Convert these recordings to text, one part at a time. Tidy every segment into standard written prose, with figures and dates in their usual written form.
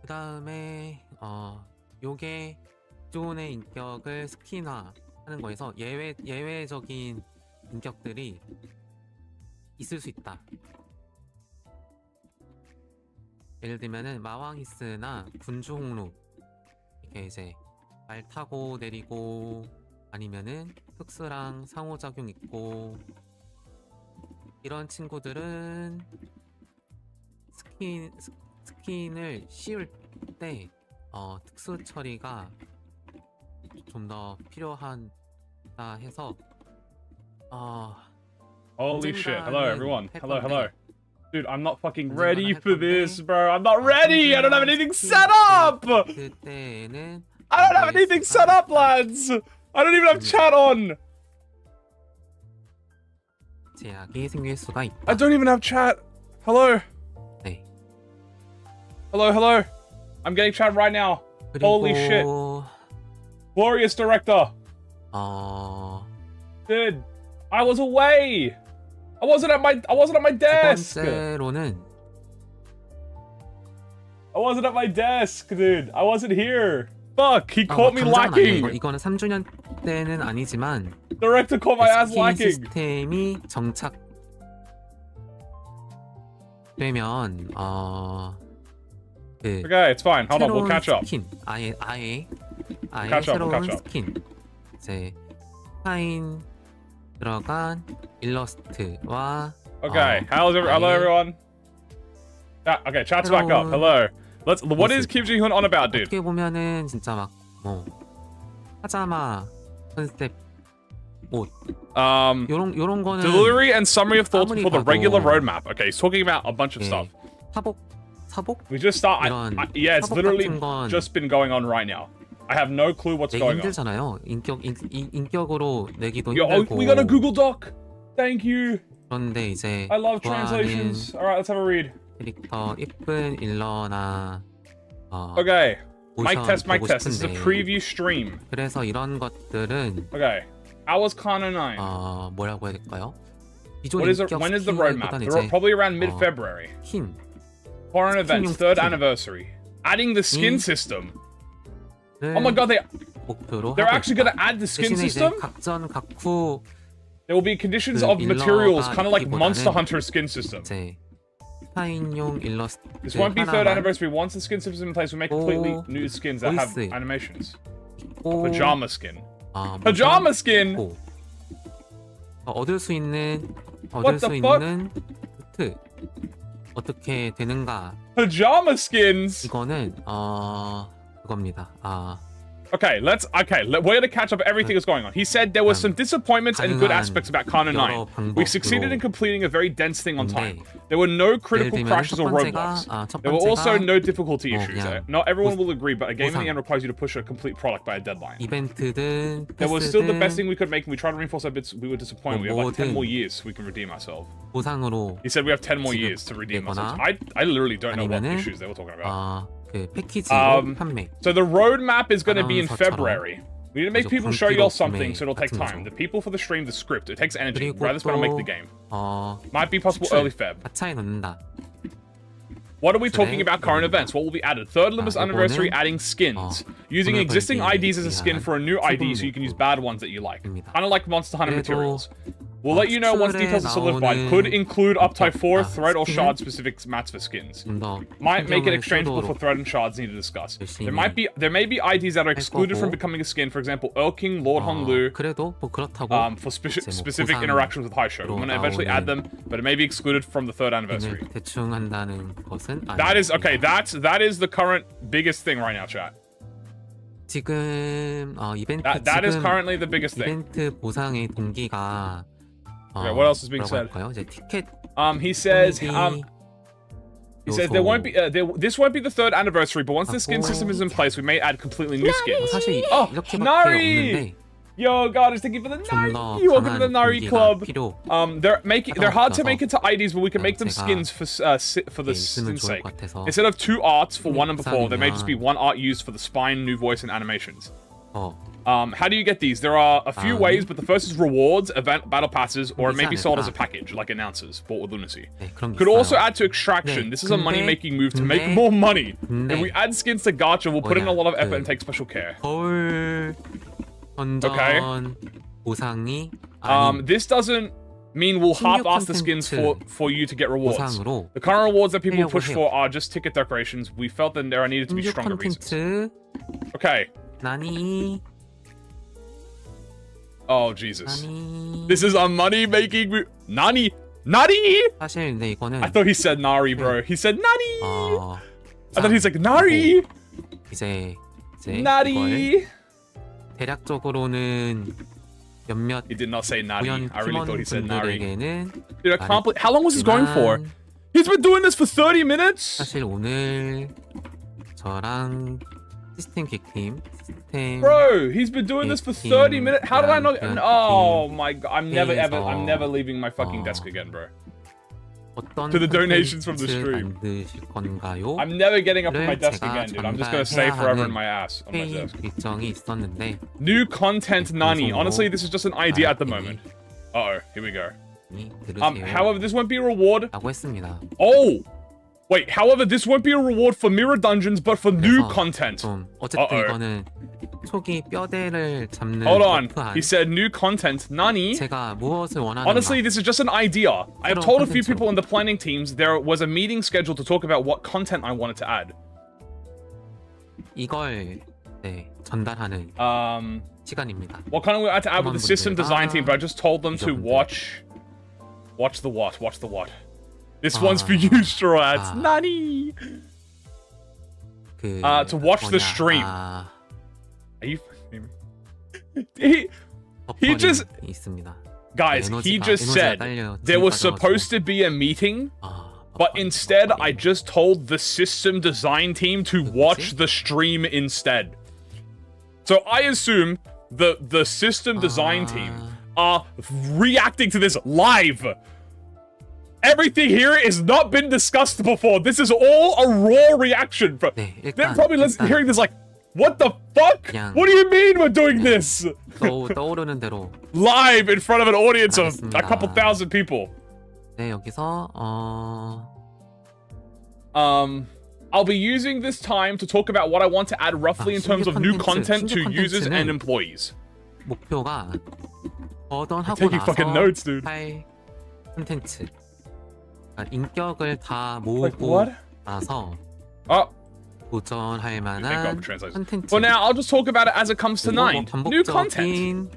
그 다음에 요게 기존의 인격을 스킨화하는 거에서 예외적인 인격들이 있을 수 있다. 예를 들면은 마왕히스나 군주홍루 이렇게 이제 말 타고 내리고 아니면은 흑스랑 상호작용 있고 이런 친구들은 스킨을 씌울 때 특수 처리가 좀 더 필요하다 해서 Holy shit. Hello, everyone. Hello, 건데, hello. Dude, I'm not fucking ready for this, bro. I'm not ready. I don't have anything set up. 그때는 I don't have anything set up, lads. I don't even have chat on. 제약이 생길 수가 있다. I don't even have chat. Hello. 네. Hello, hello. I'm getting chat right now. Holy shit. Glorious director. Dude, I was away. I wasn't at my desk. 두 번째로는 I wasn't at my desk, dude. I wasn't here. Fuck, he caught me lacking. 이거는 3주년 때는 아니지만 Director caught my ass 스킨 lacking. 시스템이 정착되면 Okay, it's fine. Hold on, we'll catch up. 스킨, 아예 catch up, 새로운 we'll catch up. 스킨 이제 타인 들어간 일러스트와 Okay, hello everyone. Okay, chat's back up. Hello. What is Kim JIHOON on about, dude? 어떻게 보면은 진짜 막 파자마 컨셉 옷 요런 거는 Delivery and summary of thoughts 아무리 for the 봐도, regular roadmap. Okay, he's talking about a bunch of stuff. 사복 We just start. Yeah, it's 사복 literally 같은 건 just been going on right now. I have no clue what's 내기 going on. 힘들잖아요. 인격으로 내기도 Yo, 힘들고. we got a Google Doc. Thank you. 그런데 이제 I love translations. All right, let's have a read. 캐릭터 이쁜 일러나 Okay. Mic 모션 test, mic 보고 test. This is a 싶은데, preview stream. 그래서 이런 것들은 Okay. Hours Kana 9. 뭐라고 해야 될까요? When is the roadmap? Probably around mid-February. 스킨 Foreign events, 스킨용 third 스킨. anniversary. Adding the skin system. 를 Oh my god, 목표로 they're 하고 actually 있다. going to add the skin 대신에 이제 system? 각전 각후 There will be conditions 그 of materials, 일러가 kind of like 있기보다는 Monster Hunter skin system. 이제 타인용 일러스트 This won't be third 하나만 anniversary. Once the skin system is in place, we make completely new skins that have 보이스. animations. 있고, Pajama skin. 모션 Pajama skin? 있고, 얻을 수 있는 What the fuck? 루트 어떻게 되는가? Pajama skins? 이거는 그겁니다. Okay, we're gonna catch up everything that's going on. He said there were some disappointments and good aspects about Kana 9. We succeeded in completing a very dense thing on time. There were no critical crashes or roadblocks. There were also no difficulty issues. Not everyone will agree, but a game in the end requires you to push a complete product by a deadline. 이벤트든 There was still the best thing we could make, and we tried to reinforce our bits. We were disappointed. We have like 10 more years so we can redeem ourselves. 보상으로 He said we have 10 more years to redeem ourselves. I literally don't know what issues they were talking about. 그 패키지로 판매. So the roadmap is going to be in February. We need to make people show y'all something, so it'll take time. The people for the stream, the script, it takes energy. Rather spend on make the game. Might be possible early Feb. 차에 넣는다. What are we talking about current events? What will be added? Third Limbus anniversary, adding skins. Using existing IDs as a skin for a new ID so you can use bad ones that you like. Kind of like Monster Hunter materials. We'll let you know once details are solidified. Could include up to 4 thread or shard specific mats for skins. Might make it exchangeable for thread and shards need to discuss. There may be IDs that are excluded from becoming a skin. For example, Earl King, Lord Honglu. 그래도 뭐 그렇다고. For specific interactions with High Show. We're gonna eventually add them, but it may be excluded from the third anniversary. 대충 한다는 것은 That is okay. That is the current biggest thing right now, chat. 지금 이벤트 that is currently the biggest thing. 이벤트 보상의 동기가 Okay, what else is being said? 이제 티켓 he says there won't be this won't be the third anniversary, but once the skin system is in place, we may add completely new skins. 사실 Oh, 이렇게밖에 Nari! 없는데 Yo, God, is thinking for the Nari. Welcome to the Nari Club. They're hard to make into IDs, but we can make them skins for the skin's sake. Instead of 2 arts for 1 and before, there may just be 1 art used for the spine, new voice, and animations. How do you get these? There are a few ways, but the first is rewards, event, battle passes, or it may be sold as a package, like announcers, bought with lunacy. Could also add to extraction. This is a money-making move to make more money. If we add skins to gacha, we'll put in a lot of effort and take special care. Okay. This doesn't mean we'll half-ass the skins for you to get rewards. The current rewards that people push for are just ticket decorations. We felt that there needed to be stronger reasons. Okay. Oh, Jesus. This is a money-making move. Nani? Nani? I thought he said Nari, bro. He said Nani! I thought he's like, Nari! Nari! He did not say Nari. I really thought he said Nari. Dude, I can't believe... How long was this going for? He's been doing this for 30 minutes? 사실 오늘 저랑 시스템 객팀 Bro, he's been doing this for 30 minutes. How did I not? Oh my god! I'm never leaving my fucking desk again, bro. To the donations from the stream. I'm never getting up from my desk again, dude. I'm just gonna stay forever in my ass on my desk. New content, Nani. Honestly, this is just an idea at the moment. Uh oh, here we go. However, this won't be a reward. Oh. Wait, however, this won't be a reward for mirror dungeons, but for new content. Hold on. He said new content. Nani? Honestly, this is just an idea. I have told a few people in the planning teams there was a meeting scheduled to talk about what content I wanted to add. What kind of we had to add with the system design team, but I just told them to watch the what? Watch the what? This one's for you, Straw Hats. Nani? To watch the stream. Are you... He just... Guys, he just said there was supposed to be a meeting, but instead I just told the system design team to watch the stream instead. So I assume the system design team are reacting to this live. Everything here has not been discussed before. This is all a raw reaction. They're probably hearing this like, what the fuck? What do you mean we're doing this? Live in front of an audience of a couple thousand people. I'll be using this time to talk about what I want to add roughly in terms of new content to users and employees. Taking fucking notes, dude. 인격을 다 모으고 나서 도전할 만한 컨텐츠. For now, I'll just talk about it as it comes to mind. New content.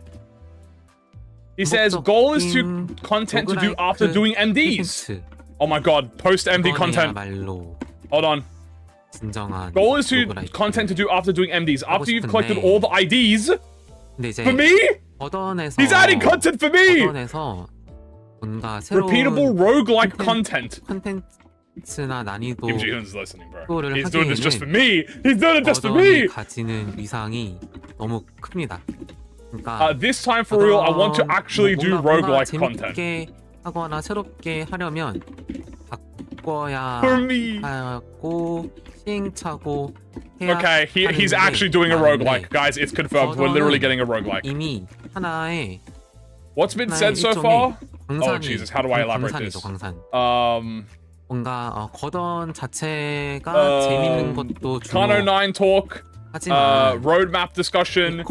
He says goal is to content to do after doing MDs. Oh my god, post MD content. Hold on. Goal is to content to do after doing MDs. After you've collected all the IDs. For me? He's adding content for me! Repeatable roguelike content. JIHOON's listening, bro. He's doing this just for me. He's doing it just for me. This time for real, I want to actually do roguelike content. For me. Okay, he's actually doing a roguelike. Guys, it's confirmed. We're literally getting a roguelike. What's been said so far? Oh Jesus, how do I elaborate this? 뭔가 거던 자체가 재밌는 것도 Kano 9 talk, roadmap discussion,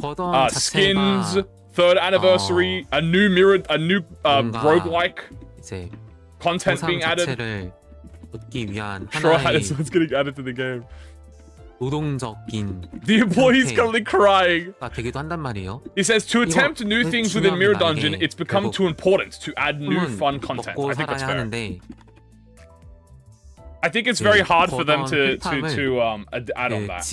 skins, 3rd anniversary, a new roguelike content being added. Straw Hat is what's getting added to the game. The employee's currently crying. He says to attempt new things within Mirror Dungeon, it's become too important to add new fun content. I think that's fair. I think it's very hard for them to add on that.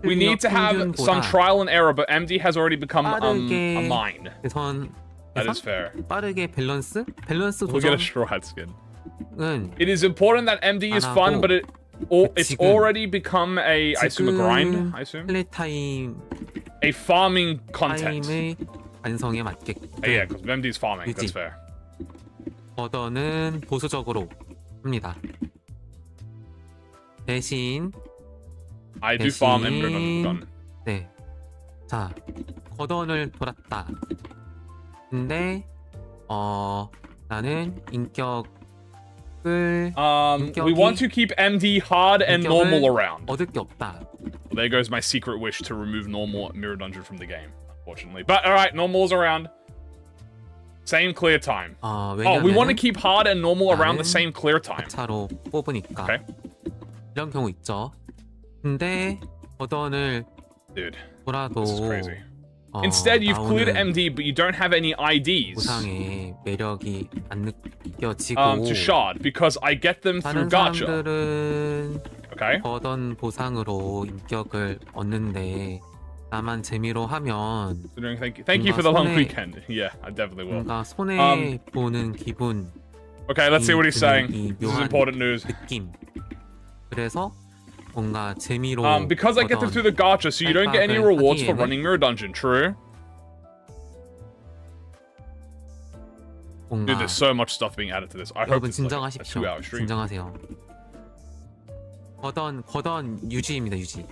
We need to have some trial and error, but MD has already become a mine. That is fair. We'll get a Straw Hat skin. It is important that MD is fun, but it's already become I assume a grind. I assume a farming content. Yeah, because MD is farming. That's fair. 버더는 보수적으로 합니다. 대신 I do farm and mirror dungeon done. 네. 자, 거던을 돌았다. 근데 나는 인격을 we want to keep MD hard and normal around. 얻을 게 없다. Well, there goes my secret wish to remove normal mirror dungeon from the game, unfortunately. But alright, normal's around. Same clear time. We want to keep hard and normal around the same clear time. 차로 뽑으니까. Okay. 이런 경우 있죠. 근데 거던을 Dude, 돌아도 this is crazy. Instead, you've cleared MD, but you don't have any IDs. 보상의 매력이 안 느껴지고 to shard, because I get them through 다른 gacha. 사람들은 Okay. 거던 보상으로 인격을 얻는데 나만 재미로 하면 Thank you for the long weekend. Yeah, I definitely will. 뭔가 손해 보는 기분. Okay, let's see what he's saying. This is important news. 느낌. 그래서 뭔가 재미로 because I get them through the gacha, so you don't get any rewards for running mirror dungeon. True. Dude, there's so much stuff being added to this. I hope it's like a 2-hour stream. 진정하세요. 거던 유지입니다, 유지.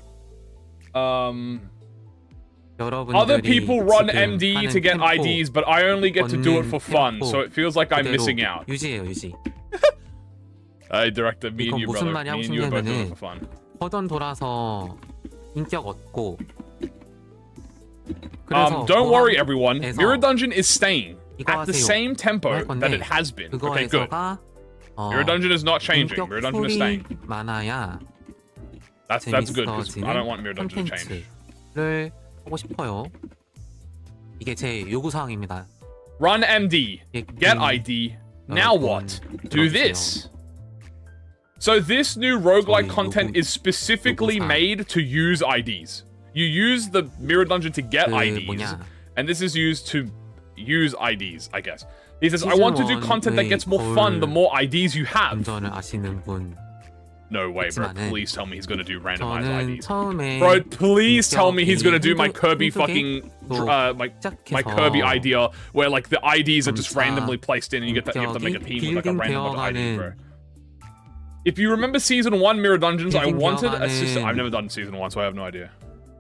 Other people run MD to get IDs, but I only get to do it for fun, so it feels like I'm missing out. 유지예요, 유지. Hey, director, me and you, brother. Me and you are both doing it for fun. 거던 돌아서 인격 얻고. 그래서 don't worry, everyone. Mirror Dungeon is staying at the same tempo that it has been. Okay, good. Mirror Dungeon is not changing. Mirror Dungeon is staying. 많아야 That's good, because I don't want Mirror Dungeon to change. 를 하고 싶어요. 이게 제 요구사항입니다. Run MD. Get ID. Now what? Do this. So this new roguelike content is specifically made to use IDs. You use the Mirror Dungeon to get IDs, and this is used to use IDs, I guess. He says, I want to do content that gets more fun the more IDs you have. No way, bro. Please tell me he's gonna do randomized IDs. Bro, please tell me he's gonna do my Kirby fucking my Kirby idea where like the IDs are just randomly placed in and you have to make a team with like a random amount of IDs, bro. If you remember season 1 Mirror Dungeons, I wanted a system. I've never done season 1, so I have no idea.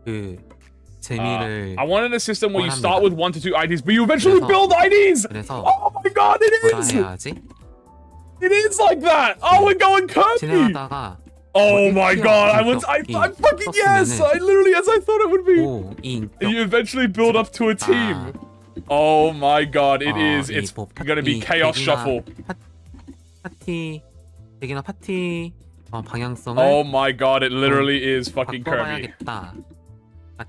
I wanted a system where you start with 1 to 2 IDs, but you eventually build IDs! Oh my god, it is! It is like that! Oh, we're going Kirby! Oh my god, I fucking yes! I literally, as I thought it would be! And you eventually build up to a team! Oh my god, it is. It's gonna be Chaos Shuffle. Oh my god, it literally is fucking Kirby.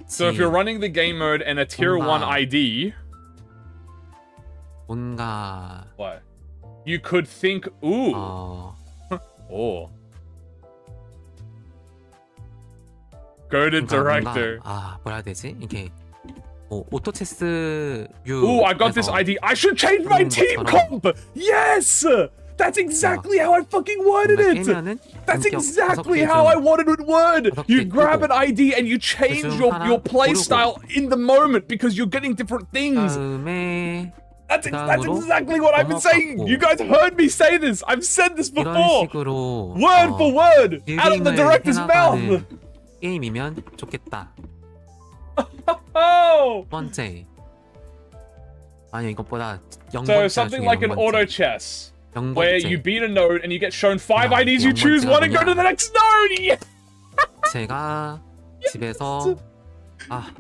So if you're running the game mode and a tier 1 ID... What? You could think, ooh. Oh. Go to director. 뭐라 해야 되지? 이게 오토 체스 Ooh, I got this ID. I should change my team comp. Yes. That's exactly how I fucking worded it. That's exactly how I wanted it worded. You grab an ID and you change your play style in the moment because you're getting different things. That's exactly what I've been saying. You guys heard me say this. I've said this before. Word for word, out of the director's mouth. 게임이면 좋겠다. Oh. 번째. 아니 이것보다 So something like an auto chess, where you beat a node and you get shown 5 IDs, you choose one and go to the next node. Yeah. 제가 집에서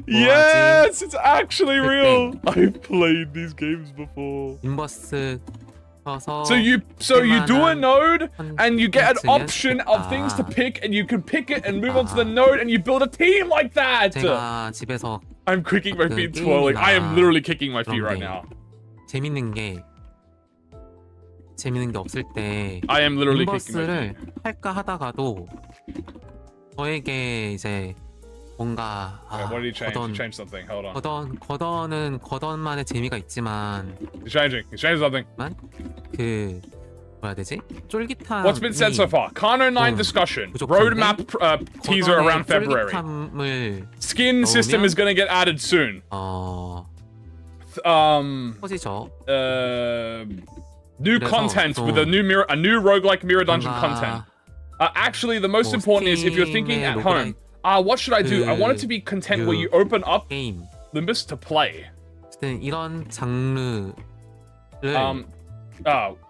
yes, it's actually real. I've played these games before. 인버스 So you do a node and you get an option of things to pick and you can pick it and move on to the node and you build a team like that. 제가 집에서 I'm kicking my feet twirling. I am literally kicking my feet right now. 재밌는 게 없을 때 I am literally kicking my 인버스를 feet. 할까 하다가도 저에게 이제 뭔가 What did he change? He changed something. Hold on. 거던은 거던만의 재미가 있지만 He's changing something. 그 뭐라 해야 되지? 쫄깃함. What's been said so far? Kano 9 discussion. Roadmap teaser around February. Skin system is gonna get added soon. 퍼지죠. New content with a new roguelike mirror dungeon content. Actually, the most important is if you're thinking at home, what should I do? I want it to be content where you open up 게임. Limbus to play. 어쨌든 이런 장르를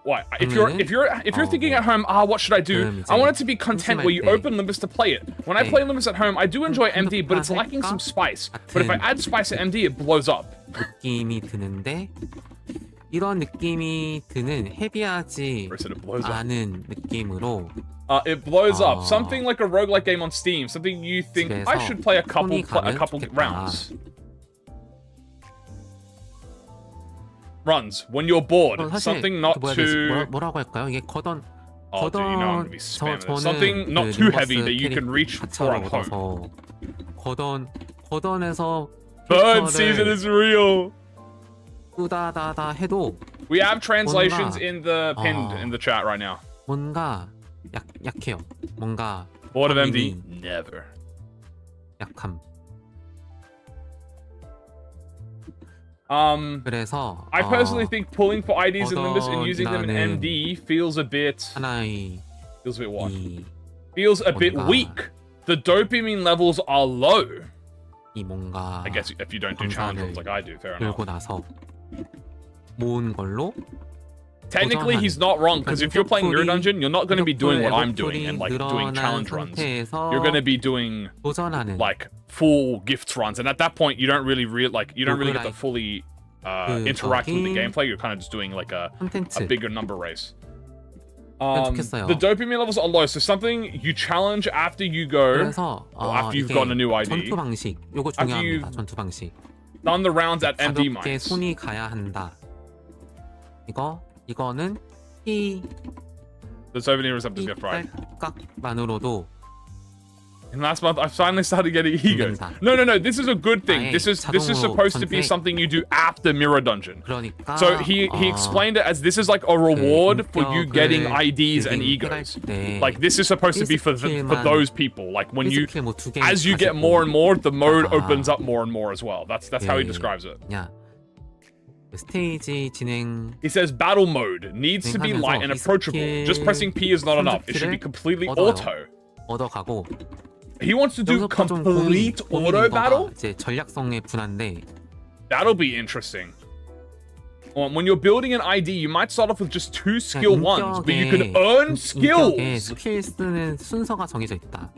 What? If you're thinking at home, what should I do? I want it to be content where you open Limbus to play it. When I play Limbus at home, I do enjoy MD, but it's lacking some spice. But if I add spice to MD, it blows up. 느낌이 드는데 이런 느낌이 드는 헤비하지 않은 느낌으로 it blows up. Something like a roguelike game on Steam. Something you think I should play a couple rounds. Runs when you're bored. Something not too. 뭐라고 할까요? 이게 거던. Oh, dude, you know I'm gonna be spamming this. Something not too heavy that you can reach for at home. 거던에서 Bird season is real. 꾸다다다 해도 We have translations in the pinned in the chat right now. 뭔가 약해요. 뭔가 Bored of MD? Never. 약함. 그래서 I personally think pulling for IDs in Limbus and using them in MD feels a bit what? Feels a bit weak. The dopamine levels are low. I guess if you don't do challenge runs like I do, fair enough. 나서 모은 걸로 Technically, he's not wrong, because if you're playing Mirror Dungeon, you're not going to be doing what I'm doing and like doing challenge runs. You're going to be doing like full gifts runs, and at that point, you don't really get to fully interact with the gameplay. You're kind of just doing like a bigger number race. The dopamine levels are low, so something you challenge after you go, or after you've gotten a new ID. 전투 방식, 요거 중요합니다. 전투 방식. Done the rounds at MD mines. 가볍게 손이 가야 한다. 이거는 이 The dopamine receptors get fried. 만으로도 And last month, I finally started getting egos. No. This is a good thing. This is supposed to be something you do after Mirror Dungeon. So he explained it as this is like a reward for you getting IDs and egos. Like this is supposed to be for those people. Like when you, as you get more and more, the mode opens up more and more as well. That's how he describes it. 스테이지 진행. He says battle mode needs to be light and approachable. Just pressing P is not enough. It should be completely auto. 얻어가고. He wants to do complete auto battle? 이제 전략성의 분한데. That'll be interesting. When you're building an ID, you might start off with just 2 skill ones, but you can earn skills. 스킬 쓰는 순서가 정해져 있다.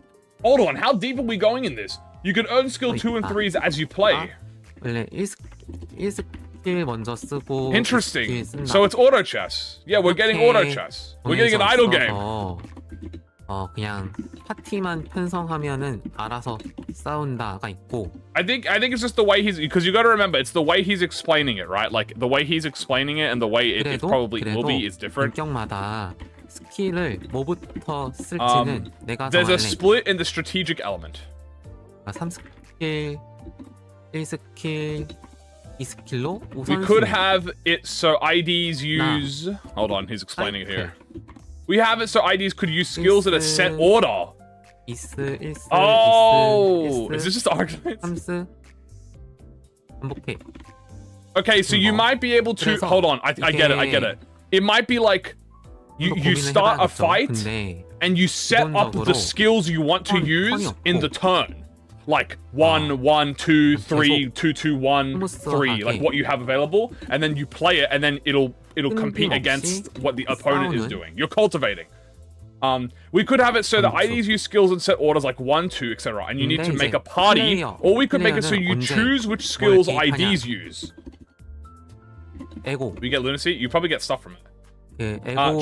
Hold on, how deep are we going in this? You can earn skill 2 and 3s as you play. 원래 1스킬 먼저 쓰고. Interesting. So it's auto chess. Yeah, we're getting auto chess. We're getting an idle game. 그냥 파티만 편성하면은 알아서 싸운다가 있고. I think it's just the way because you got to remember it's the way he's explaining it, right? Like the way he's explaining it and the way it probably will be is different. 공격마다 스킬을 뭐부터 쓸지는 내가 There's a split in the strategic element. 3스킬, 1스킬, 2스킬로 우선순위. We could have it so IDs use. Hold on, he's explaining it here. We have it so IDs could use skills in a set order. Is this just arguments? Okay, so you might be able to hold on. I get it. It might be like you start a fight and you set up the skills you want to use in the turn. Like 1, 1, 2, 3, 2, 2, 1, 3, like what you have available, and then you play it, and then it'll compete against what the opponent is doing. You're cultivating. We could have it so that IDs use skills and set orders like 1, 2, etc. And you need to make a party, or we could make it so you choose which skills IDs use. We get lunacy. You probably get stuff from it.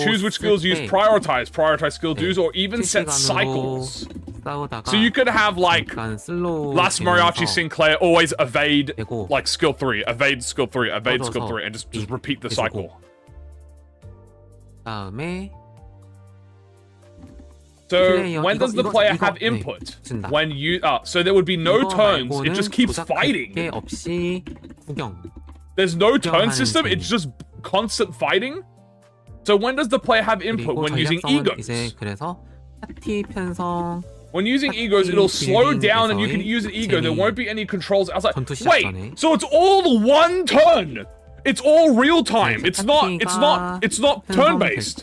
Choose which skills use prioritize skill dues, or even set cycles. So you could have like Last Mariachi Sinclair always evade like skill 3, evade skill 3, evade skill 3, and just repeat the cycle. So when does the player have input? When you so there would be no turns. It just keeps fighting. There's no turn system. It's just constant fighting. So when does the player have input? When using egos. When using egos, it'll slow down and you can use an ego. There won't be any controls outside. Wait, so it's all one turn. It's all real time. It's not turn-based.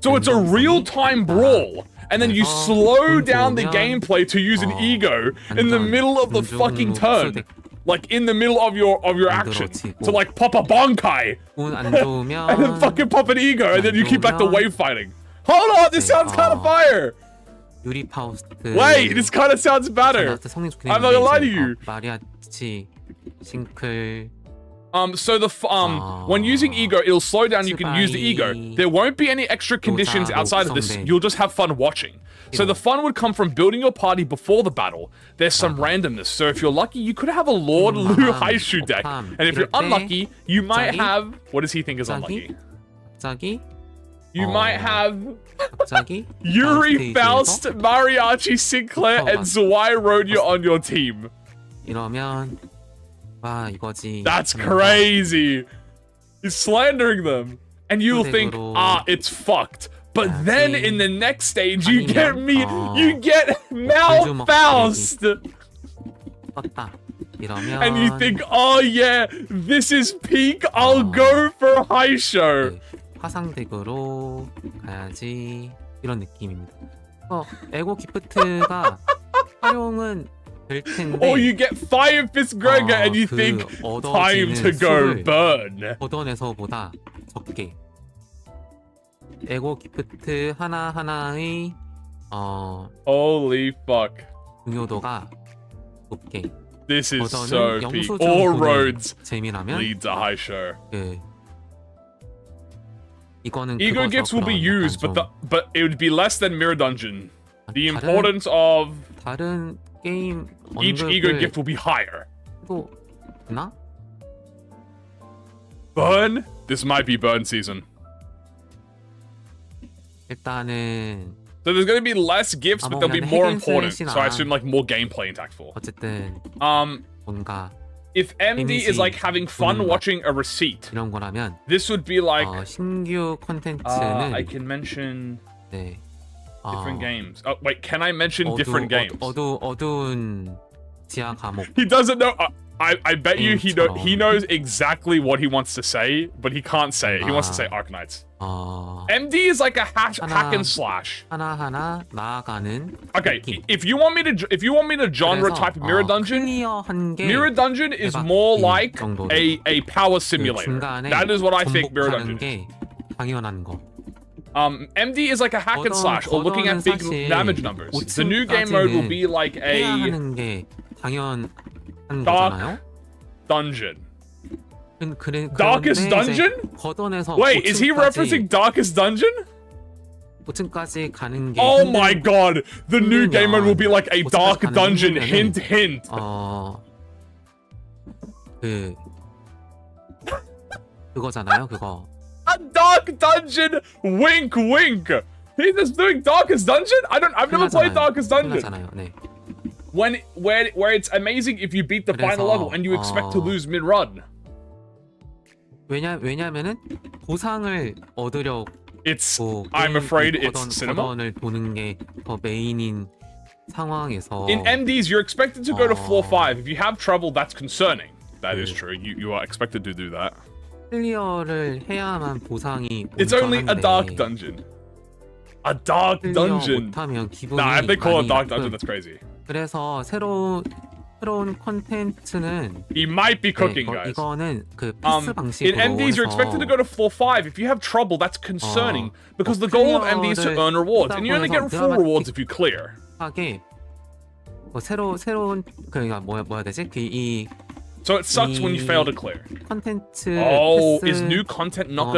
So it's a real-time brawl. and then you slow down the gameplay to use an ego in the middle of the fucking turn. Like in the middle of your action to like pop a bonkai and then fucking pop an ego and then you keep like the wave fighting. Hold on, this sounds kind of fire. Wait, this kind of sounds better. I'm not gonna lie to you. So the when using ego, it'll slow down. You can use the ego. There won't be any extra conditions outside of this. You'll just have fun watching. So the fun would come from building your party before the battle. There's some randomness. So if you're lucky, you could have a Lord Lu Haishu deck. And if you're unlucky, you might have... What does he think is unlucky? You might have... Yuri, Faust, Mariachi, Sinclair, and Zwei Ronya on your team. That's crazy. He's slandering them. And you'll think, it's fucked. But then in the next stage, you get me, you get Mal Faust. And you think, oh yeah, this is peak, I'll go for Haisho. 화상덱으로 가야지 이런 느낌입니다. 에고 기프트가 활용은 될 텐데. Or you get Fire Fist Gregor and you think, time to go burn. 걷어내서보다 적게. 에고 기프트 하나하나의 Holy fuck. 중요도가 높게. This is so peak. All roads lead to Haisho. Ego gifts will be used, but it would be less than Mirror Dungeon. The importance of each ego gift will be higher. Burn? This might be burn season. 일단은 So there's going to be less gifts, but they'll be more important. So I assume like more gameplay impactful. 어쨌든 뭔가 if MD is like having fun watching a receipt, 이런 거라면 this would be like 신규 콘텐츠는 I can mention 네. different games. Oh wait, can I mention different games? 어두운 지하 감옥. He doesn't know. I bet you he knows exactly what he wants to say, but he can't say it. He wants to say Arknights. MD is like a hack and slash. 하나하나 나아가는. Okay, if you want me to genre type Mirror Dungeon, Mirror Dungeon is more like a power simulator. That is what I think Mirror Dungeon is. 당연한 거. MD is like a hack and slash or looking at big damage numbers. The new game mode will be like a dark dungeon. Darkest Dungeon? Wait, is he referencing Darkest Dungeon? 5층까지 가는 게 Oh my god! The new game mode will be like a dark dungeon. Hint, hint. 그거잖아요, 그거. A dark dungeon. Wink, wink. He's just doing Darkest Dungeon. I've never played Darkest Dungeon. 네. Where it's amazing if you beat the final level and you expect to lose mid-run. 왜냐면은 보상을 얻으려고 I'm afraid it's cinema. 거던을 도는 게 더 메인인 상황에서 In MDs, you're expected to go to floor 5. If you have trouble, that's concerning. That is true. You are expected to do that. 클리어를 해야만 보상이 It's only a dark dungeon. A dark dungeon. 못하면 기분이 Nah, if they call it dark 많이 dungeon, that's crazy. 그래서 새로운 콘텐츠는 He might be cooking, guys. 이거는 그 패스 방식으로 in MDs, you're expected to go to floor 5. If you have trouble, that's concerning because the goal of MDs is to earn rewards, and you only get full rewards if you clear. 하게 새로운 그러니까 뭐야 되지? So it sucks when you fail to clear. 콘텐츠 is new content not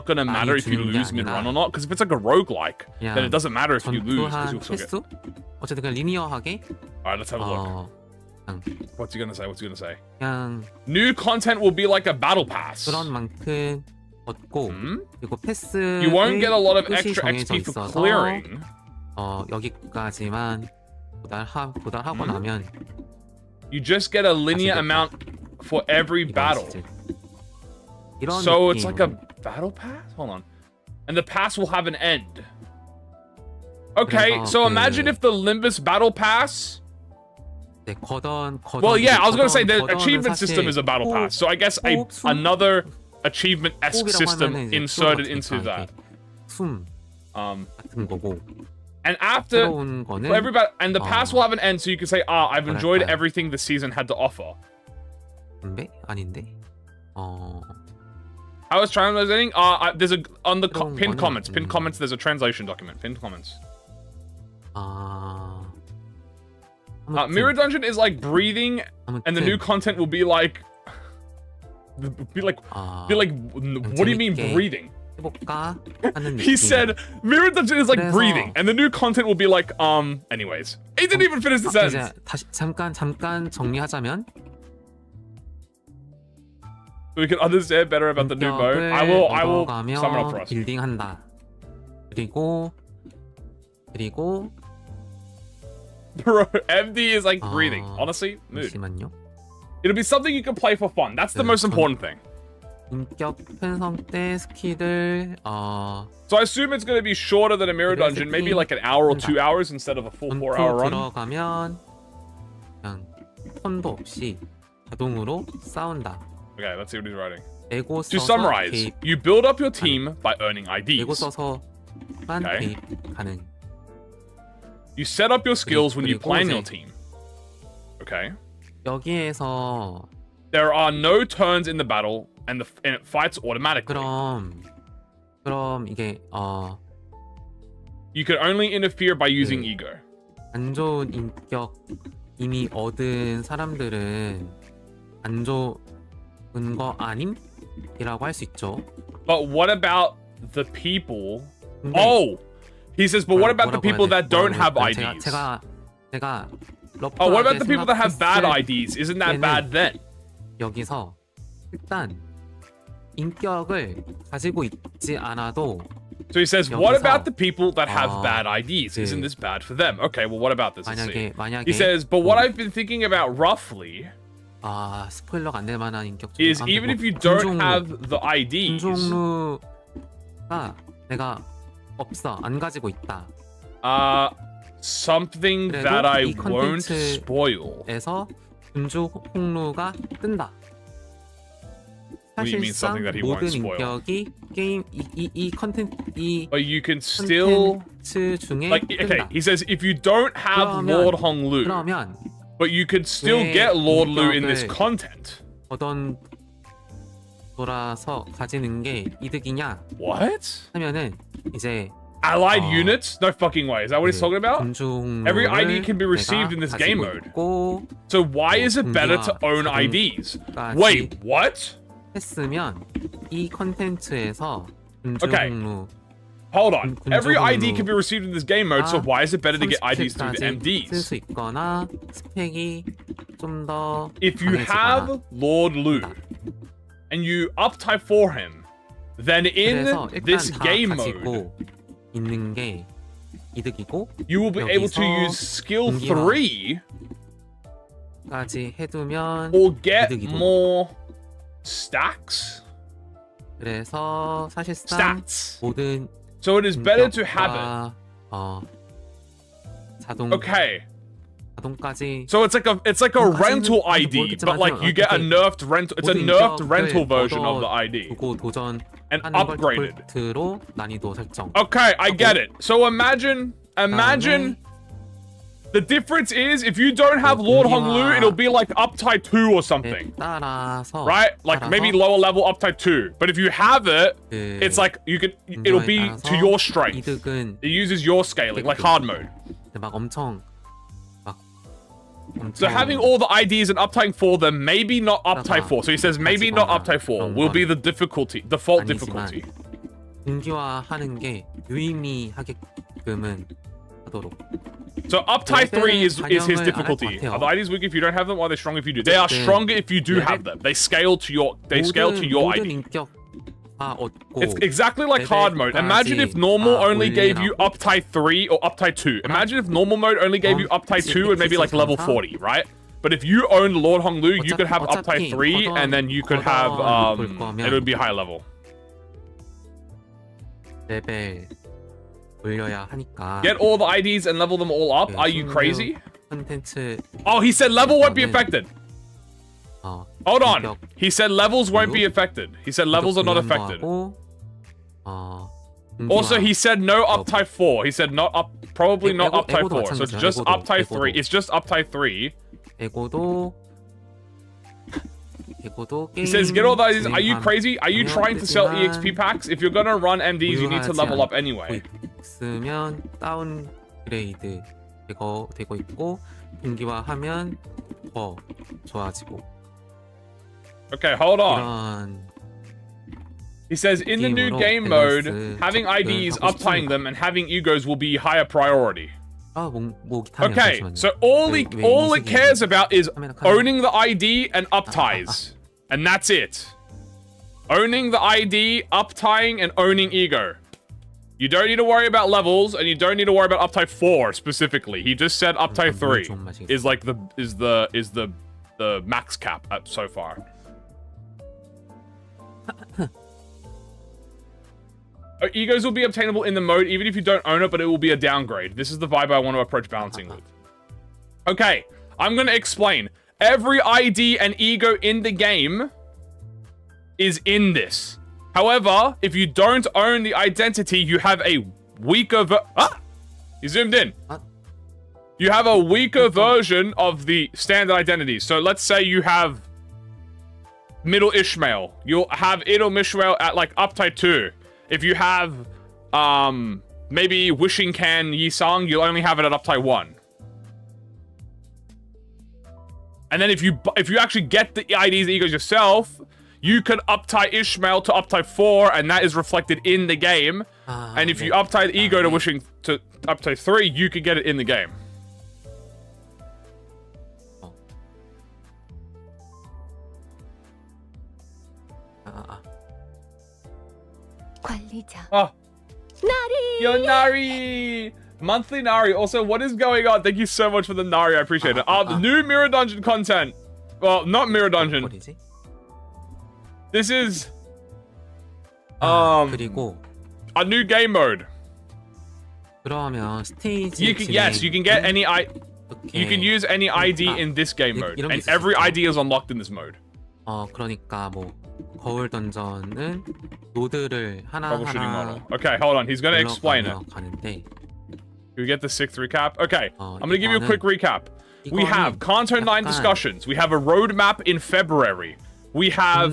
gonna matter if you lose mid-run or not? Because if it's like a roguelike, then it doesn't matter if you lose because you'll still get. 어쨌든 그냥 리니어하게. Alright, let's have a look. What's he gonna say? 그냥 new content will be like a battle pass. 그런 만큼 얻고 그리고 패스. You won't get a lot of extra XP for clearing. 여기까지만 도달하고 나면. You just get a linear amount for every battle. So it's like a battle pass? Hold on. And the pass will have an end. Okay, so imagine if the Limbus battle pass... Well, yeah, I was going to say the achievement system is a battle pass. So I guess another achievement-esque system inserted into that. And after 새로운 for 거는 everybody, and the past will have an end, so you can say, I've enjoyed 뭐랄까요? everything the season had to offer. 건배? 아닌데? I was translating. There's a on the 새로운 pinned 거는, comments. Pinned comments. There's a translation document. Pinned comments. 아무튼, Mirror Dungeon is like breathing, and the new 아무튼, content will be like, what do you mean 재밌게 breathing? 해볼까 하는 느낌. He said Mirror Dungeon is like 그래서- breathing, and the new content will be like, anyways. He didn't even finish the 이제 sentence. 다시 잠깐 정리하자면 So we can understand better about the new mode. I will sum it up for us. 빌딩한다. 그리고 Bro, MD is like breathing. Honestly, mood. 잠시만요. It'll be something you can play for fun. That's the most important thing. 인격 편성 때 스킬들 So I assume it's going to be shorter than a Mirror Dungeon, maybe like an hour or 2 hours instead of a full 4-hour run. 들어가면 그냥 손도 없이 자동으로 싸운다. Okay, let's see what he's writing. 레고 To 써서 summarize, 개입, you build up your team by earning 레고 IDs. 써서만 Okay. 개입 가능. You set up your skills when you 그리고 plan 이제- your team. Okay. 여기에서 There are no turns in the battle, and it fights automatically. 그럼 이게 You can only interfere by using ego. 안 좋은 인격 이미 얻은 사람들은 안 좋은 거 아님이라고 할 수 있죠. But what about the people? 근데 Oh, he says, but what about the 뭐라고 people 해야 that 돼? don't have 뭐라고 IDs? 제가 Oh, what about the people that have bad 생각했을 IDs? Isn't that 때는 bad then? 여기서 일단 인격을 가지고 있지 않아도 So he says, what 여기서, about the people that have bad IDs? 그- Isn't this bad for them? Okay, well, what about this? Let's see. 만약에 He says, but what I've been thinking about roughly 스포일러가 안 될 만한 인격 중에 is even if you don't have the IDs, 군종루가 내가 없어 안 가지고 있다. something 그래도 that I 이 won't 컨텐츠- spoil. 에서 군종루가 뜬다. What do you mean 사실상 something that he won't 모든 spoil? 인격이 게임 이 컨텐츠 But you can still 중에 like okay. 뜬다. He says if you don't have 그러면- Lord Honglu, 그러면 but you could still 왜 get Lord Lu in this 인격을- content. 돌아서 가지는 게 이득이냐 What? 하면은 이제 Allied units? No fucking way. Is that what he's talking about? Every ID can be received in this game mode. So why is it better to own IDs? Wait, what? 했으면 이 컨텐츠에서 Okay. 군종루 Hold on. Every ID 군종루 can be received in this game mode, so why is it better to get IDs through the 쓸 MDs? 수 있거나 스펙이 좀 더 If you have Lord Lu and you uptype for him, then in 그래서 일단 this 다 game mode, 가지고 있는 게 이득이고 you will be able to 여기서 use skill 공기와 3 까지 해두면 or get 이득이고. more stacks. 그래서 사실상 Stats. 모든 So it is better to have it. 인격과, 자동 Okay. 자동까지 So it's like a rental 아직 ID, 모르겠지만 but like you get a 어떻게 nerfed rental. It's a 모든 nerfed 인격을 rental version of the ID 두고 도전하는 and 걸 upgraded. 폴트로 난이도 설정. Okay, I get it. So imagine the difference is if you don't have Lord Honglu, it'll be like uptype 2 or something. 따라서 Right? Like maybe lower level uptype 2. But if you have it, 그 it's like it'll be to your strength. 이득은 It uses your scaling, like hard mode. 막 엄청 So having all the IDs and uptype 4, then maybe not uptype 4. So he says maybe not uptype 4 will be the difficulty, default difficulty. 공기화하는 게 유의미하게끔은 하도록. So uptype 3 is his difficulty. Are the IDs weak if you don't have them, or are they strong if you do? They are stronger if you do have them. They scale to your 모든 ID. 인격 다 얻고 It's exactly like hard mode. Imagine if normal only gave you uptype 3 or uptype 2. Imagine if normal mode only gave you uptype 2 and maybe like level 40, right? But if you owned Lord Honglu, you could have uptype 3 and then you could have it would be high level. 레벨 올려야 하니까. Get all the IDs and level them all up. Are you crazy? 컨텐츠 Oh, he said level won't be affected. Hold on. He said levels won't be affected. He said levels are not affected. Also, he said no uptype 4. He said not up, probably not uptype 4. So it's just uptype 3. It's just uptype 3. 에고도 He says, get all those. Are you crazy? Are you trying to sell EXP packs? If you're gonna run MDs, you need to level up anyway. 있으면 다운그레이드 되고 있고 동기화하면 더 좋아지고. Okay, hold on. 이런 He says, in the new game mode, having IDs, uptying them, and having egos will be higher priority. Okay, so all it cares about is owning the ID and upties. And that's it. Owning the ID, uptying, and owning ego. You don't need to worry about levels, and you don't need to worry about uptype 4 specifically. He just said uptype 3 is like the max cap so far. Egos will be obtainable in the mode even if you don't own it, but it will be a downgrade. This is the vibe I want to approach balancing with. Okay, I'm going to explain. Every ID and ego in the game is in this. However, if you don't own the identity, you have a weaker you zoomed in. You have a weaker version of the standard identities. So let's say you have Middle Ishmael. You'll have Idol Mishmael at like uptype 2. If you have, maybe Wishing Can Yisang, you'll only have it at uptype 1. And then if you actually get the IDs, the egos yourself, you can uptie Ishmael to uptype 4, and that is reflected in the game. And if you uptie the ego to Wishing to uptype 3, you could get it in the game. Oh. Nari! Yo, Nari! Monthly Nari. Also, what is going on? Thank you so much for the Nari. I appreciate it. New Mirror Dungeon content. Well, not Mirror Dungeon. This is... 그리고 a new game mode. 그러면 스테이지 You can get any You can use any ID in this game mode. And every ID is unlocked in this mode. 그러니까 뭐 거울 던전은 노드를 Troubleshooting 하나하나 model. Okay, hold on. He's gonna explain it. 가는데 We get the 6th recap? Okay, I'm gonna give you a quick recap. We have Kanto 9 discussions. We have a roadmap in February. We have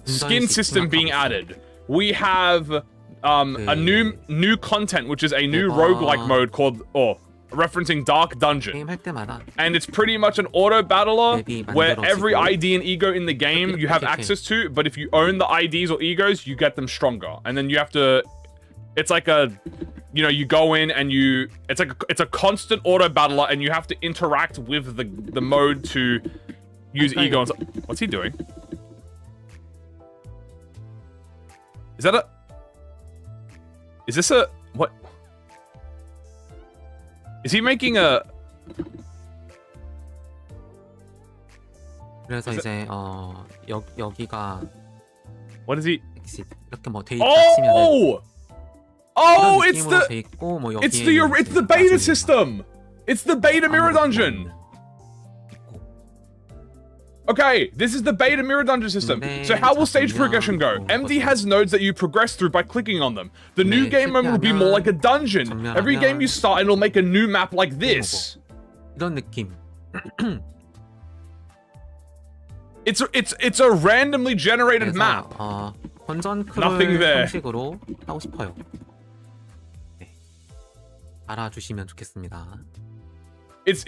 skin system being added. We have a new content, which is a new roguelike mode called referencing Dark Dungeon. 게임 할 때마다 And it's pretty much an auto battler where every ID and ego in the game you have access to, but if you own the IDs or egos, you get them stronger. And then you have to, it's like a, you know, you go in and it's a constant auto battler, and you have to interact with the mode to use ego. And what's he doing? Is this a, what? Is he making a? 그래서 이제 여기가 What is he? 이렇게 뭐 돼 있다 치면은 Oh, 이런 it's 느낌으로 the 돼 있고 뭐 it's 여기에 the beta system. It's the beta mirror dungeon. Okay, this is the beta mirror dungeon system. So how will stage progression go? MD has nodes that you progress through by clicking on them. The new game mode will be more like a dungeon. Every game you start, it'll make a new map like this. 이런 느낌. It's a randomly generated map. 던전 Nothing 크롤 there. 형식으로 하고 싶어요. 네. 알아주시면 좋겠습니다. It's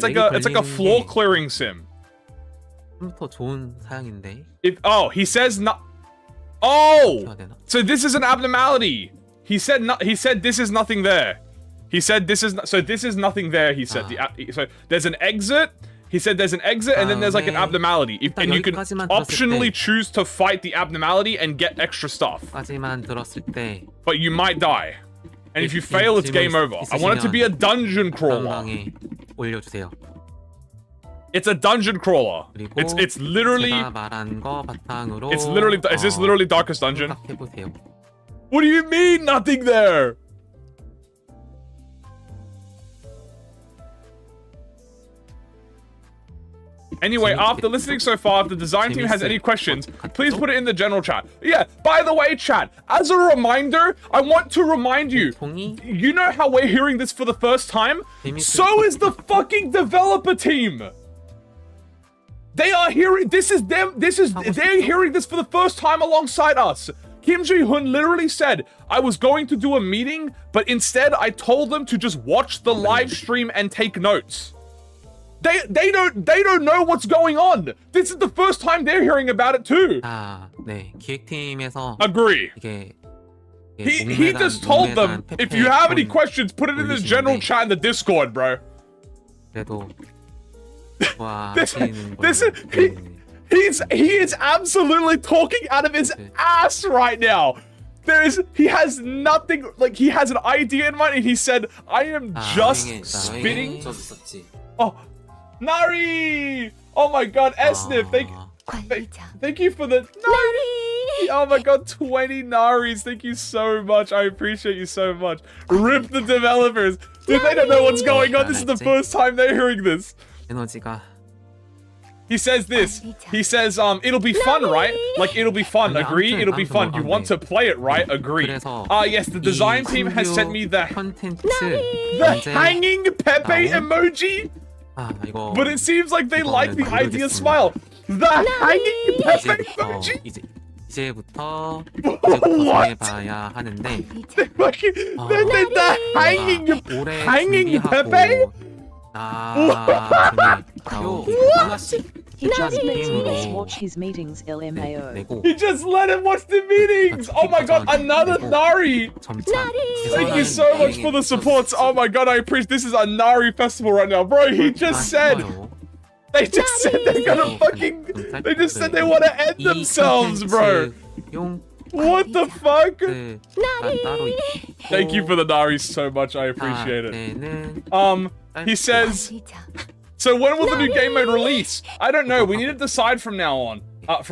like a floor clearing sim. 좀 더 좋은 사양인데. He says not. Oh, so this is an abnormality. He said this is nothing there. He said this is nothing there. He said so there's an exit. He said there's an exit and then there's like an abnormality. And you can optionally choose to fight the abnormality and get extra stuff. 까지만 들었을 때 But you might die. And if you fail, it's game over. I want it to be a dungeon crawler. 방방에 올려주세요. It's a dungeon crawler. It's literally. 제가 말한 거 바탕으로. It's literally. Is this literally Darkest Dungeon? 해보세요. What do you mean nothing there? Anyway, after listening so far, if the design team has any questions, please put it in the general chat. Yeah, by the way, chat, as a reminder, I want to remind you, you know how we're hearing this for the first time? So is the fucking developer team. They are hearing, they're hearing this for the first time alongside us. Kim JIHOON literally said, I was going to do a meeting, but instead I told them to just watch the live stream and take notes. They don't know what's going on. This is the first time they're hearing about it too. 네. 기획팀에서 Agree. 이게 He just told them, if you have any questions, put it in the general chat in the Discord, bro. 그래도 he is absolutely talking out of his ass right now. He has nothing, like he has an idea in mind and he said, I am just spinning. Oh, Nari! Oh my god, Esnif, thank you for the Nari! Oh my god, 20 Naris, thank you so much. I appreciate you so much. Rip the developers. Dude, they don't know what's going on. This is the first time they're hearing this. 에너지가 He says this. He says, it'll be fun, right? Like, it'll be fun. Agree? It'll be fun. You want to play it, right? Agree. Yes, the design team has sent me the hanging Pepe emoji. But it seems like they like the idea smile. The hanging Pepe emoji? 이제부터 정해봐야 하는데 the hanging Pepe? He just lets me watch his meetings, LMAO. He just let him watch the meetings! Oh my god, another Nari! Thank you so much for the supports. Oh my god, I appreciate this is a Nari festival right now. Bro, he just said... They just said they're gonna fucking... They just said they want to end themselves, bro! What the fuck? Thank you for the Nari so much, I appreciate it. He says... So when will the new game mode release? I don't know, we need to decide from now on. I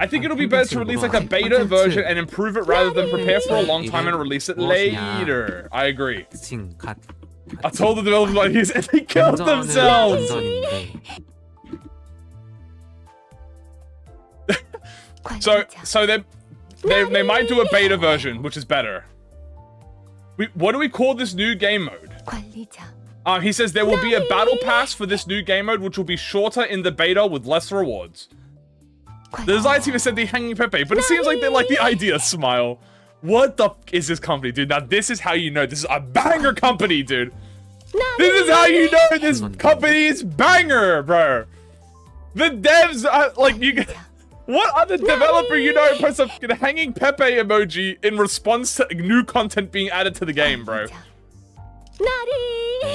think it'll be better to release like a beta version and improve it rather than prepare for a long time and release it later. I agree. I told the developers ideas and they killed themselves! So they might do a beta version, which is better. What do we call this new game mode? He says there will be a battle pass for this new game mode, which will be shorter in the beta with less rewards. The design team has said the hanging Pepe, but it seems like they like the idea smile. What the f is this company, dude? Now this is how you know this is a banger company, dude. This is how you know this company is banger, bro. The devs are like what other developer you know puts a hanging Pepe emoji in response to new content being added to the game, bro?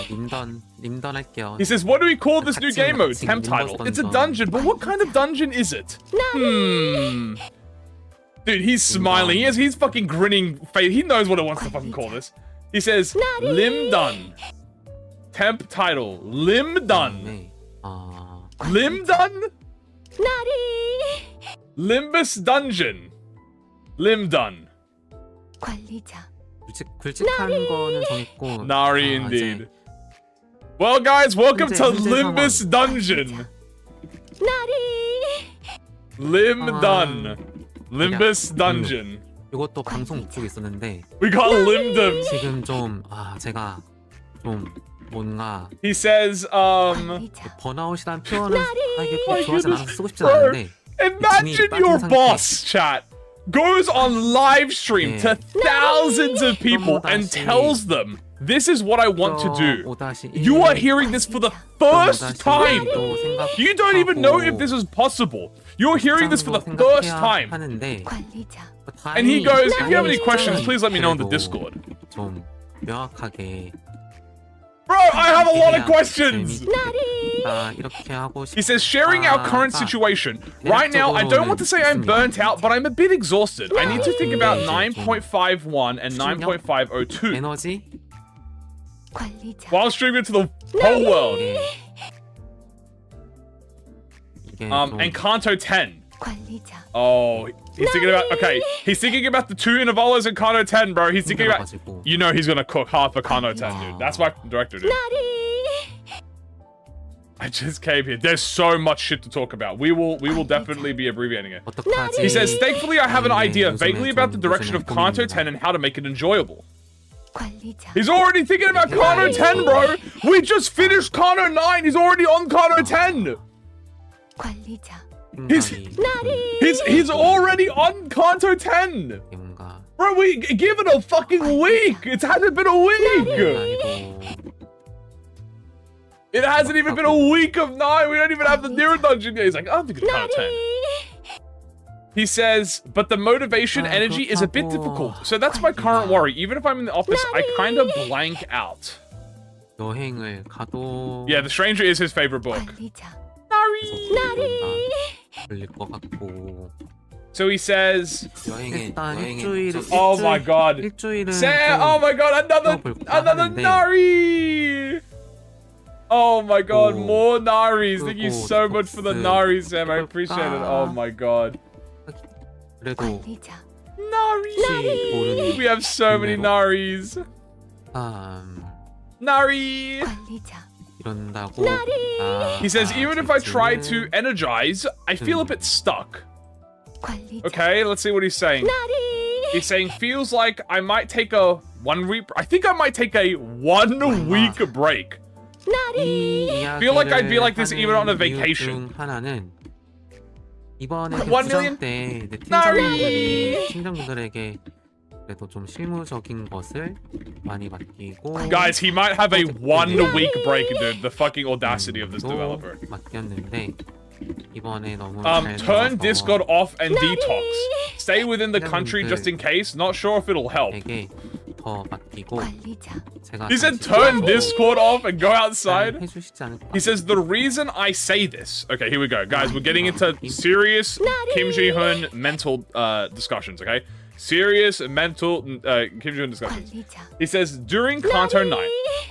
림던 할게요. He says, what do we call this new game mode? Temp title. It's a dungeon, but what kind of dungeon is it? Dude, he's smiling. He's fucking grinning face. He knows what it wants to fucking call this. He says, Limdun. Temp title. Limdun. Limdun? Limbus dungeon. Limdun. 굵직한 거는 정했고. Nari indeed. Well, guys, welcome to Limbus Dungeon. Limbus Dungeon. 이것도 방송 목록에 있었는데. We got Limdum. 지금 좀 제가 좀 뭔가. He says 번아웃이란 표현은 이게 좋아하지 않아서 쓰고 싶지 않은데. Imagine your boss, chat, goes on live stream to thousands of people and tells them, this is what I want to do. You are hearing this for the first time. You don't even know if this is possible. You're hearing this for the first time. And he goes, if you have any questions, please let me know in the Discord. Bro, I have a lot of questions! He says, sharing our current situation. Right now, I don't want to say I'm burnt out, but I'm a bit exhausted. I need to think about 9.51 and 9.502. While streaming to the whole world. And Kanto 10. Oh, he's thinking about, okay, he's thinking about the 2 Novellas in Kanto 10, bro. He's thinking about, you know he's gonna cook half a Kanto 10, dude. That's my director, dude. I just came here. There's so much shit to talk about. We will definitely be abbreviating it. 어떡하지? He says, thankfully I have an idea 요즘에 vaguely about the 좀 direction of Kanto 고민입니다. 10 and how to make it enjoyable. 관리자. He's already thinking about Kanto 10, bro. We just finished Kanto 9. He's already on Kanto 10. 관리자. He's already on Kanto 10. 뭔가 Bro, we give it a fucking week. It hasn't been a week. 아니고 It hasn't even been a week of 9. We don't even have the Nero dungeon yet. He's like, I'm thinking Kanto 10. He says, but the motivation energy is a bit difficult. So that's my current worry. Even if I'm in the office, I kind of blank out. 여행을 가도 Yeah, The Stranger is his favorite book. 관리자. 걸릴 것 같고 So he says, 일단 일주일 oh my god. 일주일은 Sam, 좀 oh my god, another 하는데. Nari! Oh my god, 또 more Naris. Thank you 그리고 so much for the 덕스 Naris, Sam. I appreciate it. Oh my god. 그래도 관리자. Nari! 모르니 We have so many Naris. Nari! 관리자. 이런다고 He says, even if I try to energize, I feel a bit stuck. 관리자. Okay, let's see what he's saying. He's saying, feels like I might take a 1 week... I think I might take a 1 week break. feel like I'd be like this even on a vacation. 하나는 이번에 1 부장 million? 때 이제 Nari! 팀장분들에게 그래도 좀 실무적인 것을 많이 맡기고 Guys, he might have a 1 week break, dude. The fucking audacity of this 또 developer. 맡겼는데 이번에 너무 Turn 잘 Discord 되어서 off and detox. Stay within the country just in case. Not sure if it'll help. 에게 더 맡기고 관리자. 제가 He said turn Discord off and go outside. 해주시지 않을까? He says the reason I say this. Okay, here we go, guys. We're getting into serious Kim JIHOON mental discussions. Okay, serious mental Kim JIHOON discussions. 관리자. He says during Kanto 9,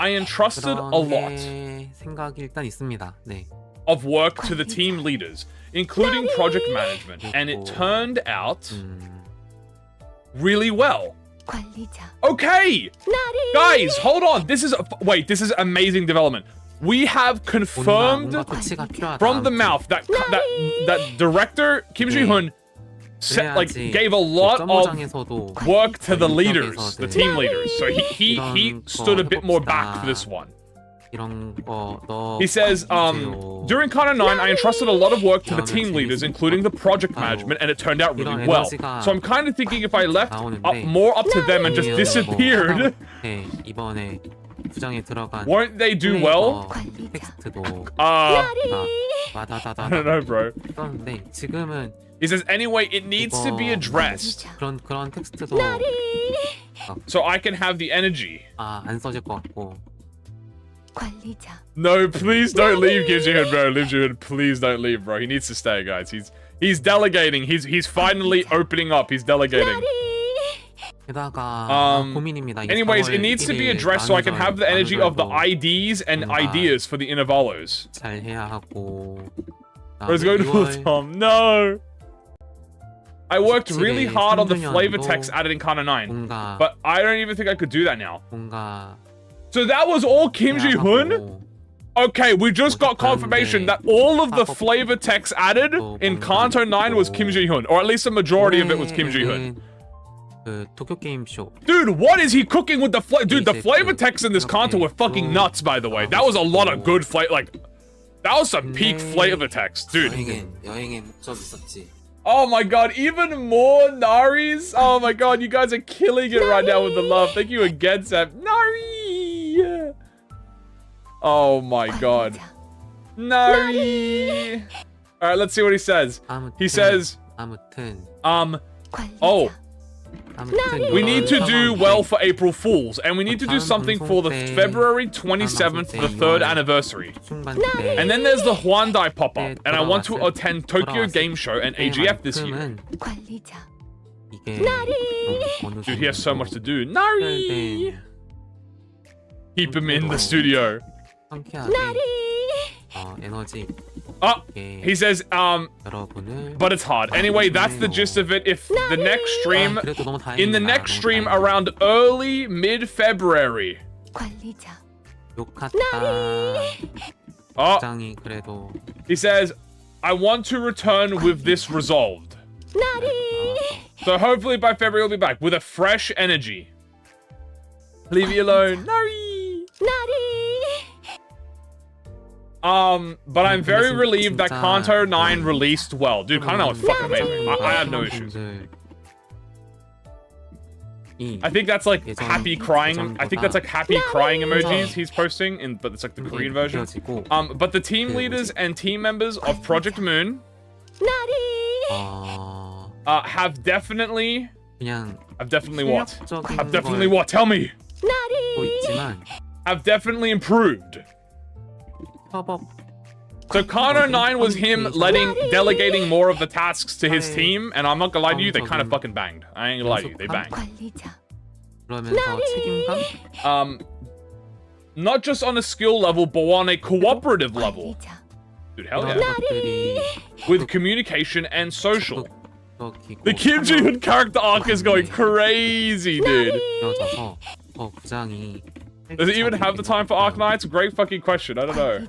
I entrusted a 그런 lot 게 생각이 일단 있습니다. 네. of work to the team leaders, including project management, and it turned out really well. 관리자. Okay, guys, hold on. This is wait. This is amazing development. We have confirmed 뭔가 조치가 필요하다. from the mouth that director Kim JIHOON gave a lot of 점호장에서도 work to the leaders, the team leaders. So he stood a bit more back for this one. 이런 거 너 He says, during Kanto 9, I entrusted a lot of work to the team leaders, including the project management, and it turned out really well. So I'm kind of thinking if I left more up to them and just disappeared, 네, 이번에 부장에 들어간 won't they do well? 텍스트도 I 와다다다 don't know, bro. 썼는데 지금은 He says, anyway, it needs to be addressed 그런 텍스트도 so I can have the energy. 안 써질 것 같고 관리자. No, please don't leave, Kim JIHOON, bro. Kim JIHOON, please don't leave, bro. He needs to stay, guys. He's delegating. He's finally opening up. He's delegating. 게다가 고민입니다. Anyways, it needs to be addressed so I can have the energy of the IDs and ideas for the Innovalos. 잘 해야 하고 Let's go to Tom. No. I worked really hard on the flavor text added in Kanto 9, 뭔가 but I don't even think I could do that now. 뭔가 So that was all Kim 해야 JIHOON? 하고 Okay, we just got confirmation that all of the flavor text added in Kanto 9 was Kim JIHOON, or at least a majority of it was Kim JIHOON. 그 도쿄 게임 쇼 Dude, what is he cooking with the flavor? Dude, the flavor texts in this Kanto were fucking nuts, by the way. That was a lot of good flavor. Like, that was some peak flavor text, dude. 여행에 목적 있었지. Oh my god, even more Naris? Oh my god, you guys are killing it right now with the love. Thank you again, Sam. Nari! Oh my god. Nari! Alright, let's see what he says. He says, 아무튼 oh, 아무튼 we need to do well for April Fools, and we need to do something for the February 27th, the 3rd anniversary. 중반 때 And then there's the Hyundai pop-up, and I want to attend Tokyo Game Show and AGF this year. 관리자. 이게 어느 Dude, he has so much to do. Nari! Keep him in the studio. 상쾌하게 에너지 Oh, he says, 여러분을 but it's hard. Anyway, that's the gist of it. If the next stream, 그래도 너무 다행이다. in the next stream around early, mid-February. 관리자. 욕 같다 Oh, 부장이 그래도 he says, I want to return with this resolved. So hopefully by February we'll be back with a fresh energy. Leave me alone. Nari! But I'm very relieved that Kanto 9 released well. Dude, Kanto 9 was fucking amazing. I had no issues. I think that's like happy crying. I think that's like happy crying emojis he's posting, but it's like the Korean version. But the team leaders and team members of Project Moon have definitely what? Have definitely what? Tell me. Have definitely improved. So Kanto 9 was him delegating more of the tasks to his team, and I'm not gonna lie to you, they kind of fucking banged. I ain't gonna lie to you, they banged. Not just on a skill level, but on a cooperative level. Dude, hell yeah. With communication and social. The Kim Ji-hoon character arc is going crazy, dude. Does it even have the time for Arc Knights? Great fucking question, I don't know.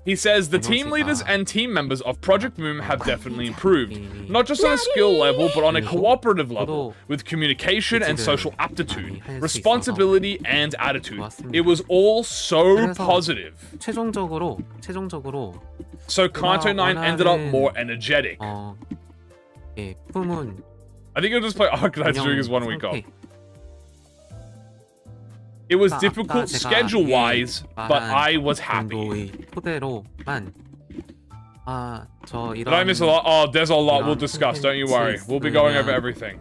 He says the team leaders and team members of Project Moon have definitely improved, not just on a skill level, but on a cooperative level, with communication and social aptitude, responsibility and attitude. It was all so positive. So Kanto 9 ended up more energetic. I think he'll just play Arcanines during his 1 week off. It was difficult schedule-wise, but I was happy. Did I miss a lot? Oh, there's a lot we'll discuss, don't you worry. We'll be going over everything.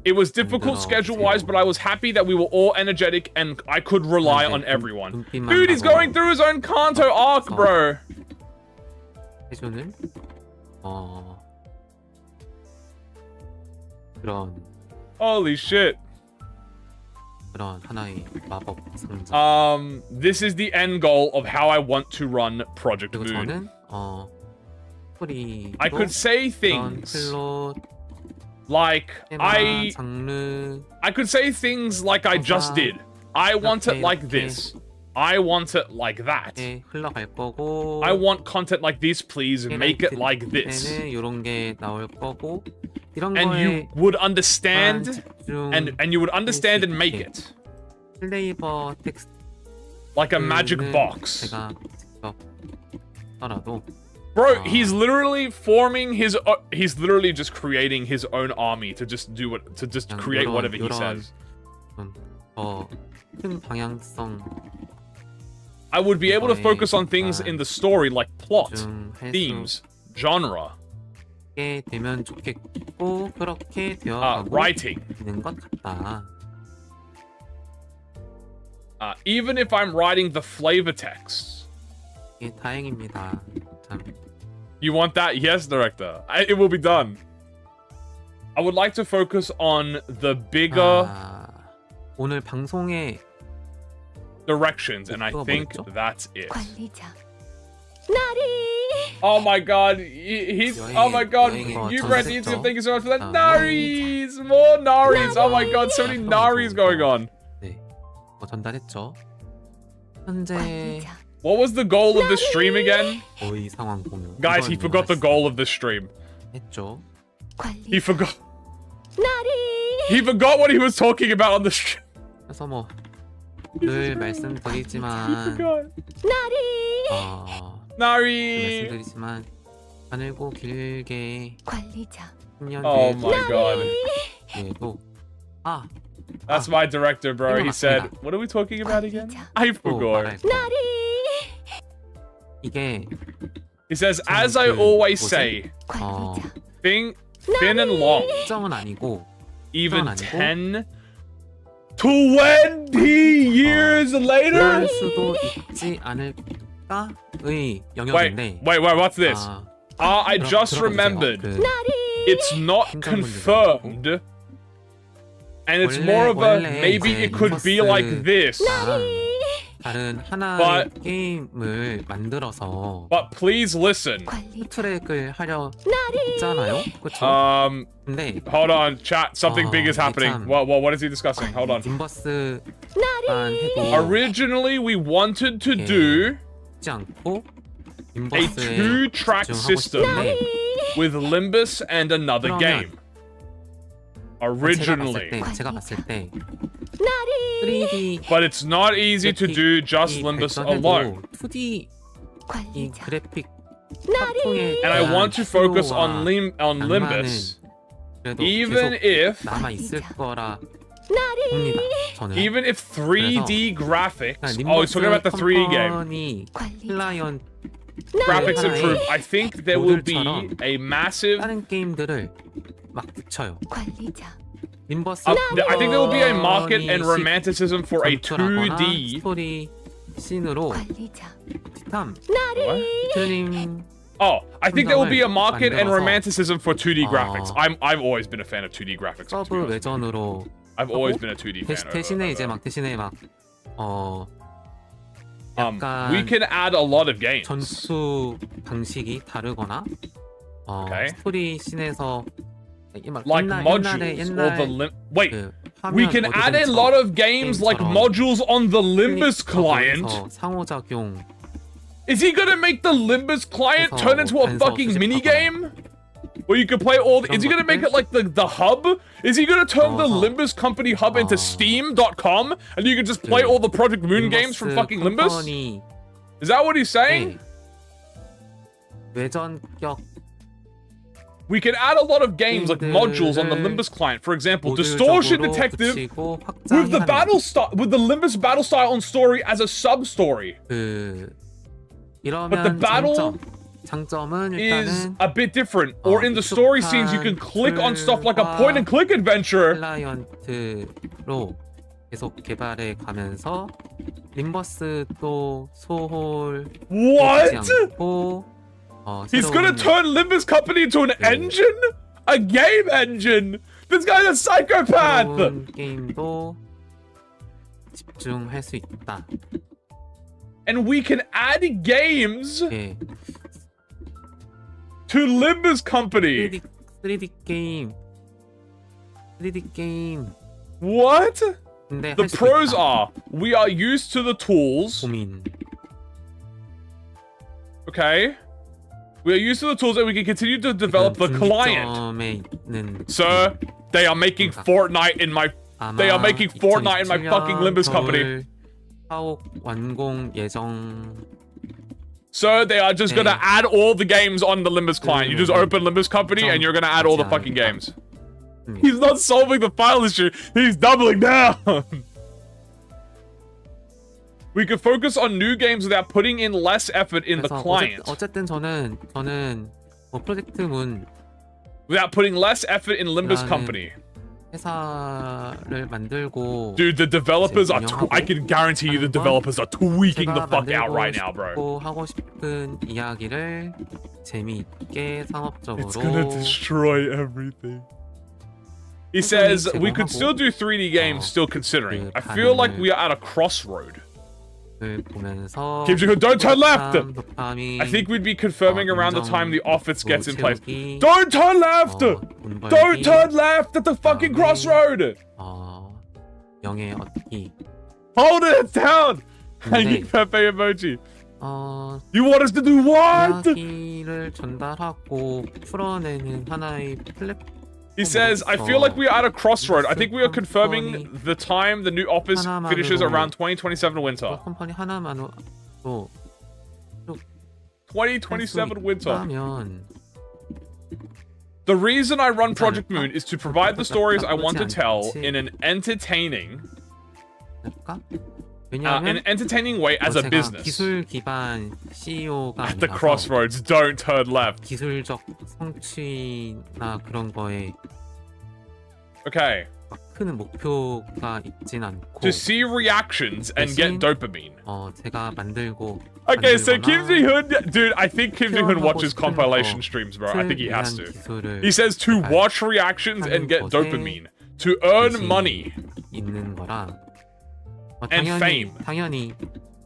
It was difficult schedule-wise, but I was happy that we were all energetic and I could rely on everyone. Dude, he's going through his own Kanto arc, bro. Holy shit. This is the end goal of how I want to run Project Moon. I could say things like I could say things like I just did. I want it like this. I want it like that. I want content like this, please make it like this. And you would understand and you would understand and make it. Like a magic box. Bro, he's literally forming his he's literally just creating his own army to just do it, to just create whatever he says. I would be able to focus on things in the story like plot, themes, genre, writing. Even if I'm writing the flavor texts. You want that? Yes, director. It will be done. I would like to focus on the bigger 오늘 방송에 directions, and I think that's it. Oh my god, he's oh my god, you read YouTube, thank you so much for that. Naris! More Naris! Oh my god, so many Naris going on. 전달했죠. 현재 What was the goal of the stream again? 거의 상황 공유. Guys, he forgot the goal of the stream. 했죠. He forgot. He forgot what he was talking about on the stream. 그래서 뭐 늘 말씀드리지만 Nari. 말씀드리지만 가늘고 길게 10년 Oh my god. 뒤에도 That's my director, bro. He said, what are we talking about again? I forgot. 이게 He says, as I always say, thin and long, 점은 아니고 even 10, 20 years later? 그럴 수도 있지 않을까의 영역인데. Wait, what's this? I just remembered. It's not confirmed. And it's more of a, maybe it could be like this. 다른 하나의 게임을 만들어서 But please listen. 트랙을 하려 했잖아요. 그렇죠? 근데 Hold on, chat. Something big is happening. What is he discussing? Hold on. 림버스만 해도 Originally, we wanted to do 하지 않고 a 림버스에 two-track system with Limbus and another game. Originally. 제가 봤을 때 3D But it's not easy to do just Limbus alone. 2D 이 그래픽 And I want to focus on Limbus. Even if 남아 있을 거라 봅니다. 저는. even if 3D graphics. Oh, he's talking about the 3D game. 클라이언트 Graphics improve. I think there will be a massive. 다른 게임들을 막 붙여요. 림버스 I think there will be a market and romanticism for a 2D. 스토리 씬으로 티탐 트림. Oh, I think there will be a market and romanticism for 2D graphics. I've always been a fan of 2D graphics. 서브 외전으로 I've always been a 2D fan. 대신에 이제 막 약간 we can add a lot of games. 전투 방식이 다르거나 스토리 씬에서 like modules or the wait. We can add a lot of games like modules on the Limbus client. 상호작용. Is he gonna make the Limbus client turn into a fucking minigame? Where you can play all is he gonna make it like the hub? Is he gonna turn the Limbus company hub into Steam.com and you can just play all the ProjectMoon games from fucking Limbus? Is that what he's saying? 외전격. We can add a lot of games like modules on the Limbus client. For example, Distortion Detective with the battle style, with the Limbus battle style and story as a sub story. But the battle is a bit different. Or in the story scenes, you can click on stuff like a point and click adventure. 클라이언트로 계속 개발해 가면서 림버스도 소홀하지 않고 He's gonna turn Limbus company into an engine? A game engine? This guy's a psychopath! 게임도 집중할 수 있다. And we can add games 예. to Limbus company. 3D 게임. What? 근데 The pros are, we are used to the tools. 고민. Okay. We are used to the tools and we can continue to develop the client. Sir, they are making Fortnite in my fucking Limbus company. 완공 예정. So they are just gonna add all the games on the Limbus client. You just open Limbus company and you're gonna add all the fucking games. He's not solving the file issue. He's doubling down. We could focus on new games without putting in less effort in the client. 어쨌든 저는 프로젝트문 without putting less effort in Limbus company. 회사를 만들고 Dude, the developers are I can guarantee you the developers are tweaking the fuck out right now, bro. 하고 싶은 이야기를 재미있게 상업적으로 It's gonna destroy everything. He says we could still do 3D games still considering. I feel like we are at a crossroad. Kim Jong-un, don't turn left! I think we'd be confirming around the time the office gets in place. Don't turn left! Don't turn left at the fucking crossroad! 영예 얻기. Hold it down! Hanging Pepe emoji. You want us to do what? 이야기를 전달하고 풀어내는 하나의 플랫폼. He says, I feel like we are at a crossroad. I think we are confirming the time the new office finishes around 2027 winter. 2027 winter. The reason I run ProjectMoon is to provide the stories I want to tell in an entertaining way as a business. 기술 기반 CEO가 At the crossroads, don't turn left. 기술적 성취나 그런 거에 Okay. 큰 목표가 있진 않고 To see reactions and get dopamine. 제가 만들고 Okay, so Kim Ji-hoon, dude, I think Kim Ji-hoon watches compilation streams, bro. I think he has to. He says to watch reactions and get dopamine. To earn money. 있는 거라 and fame. 당연히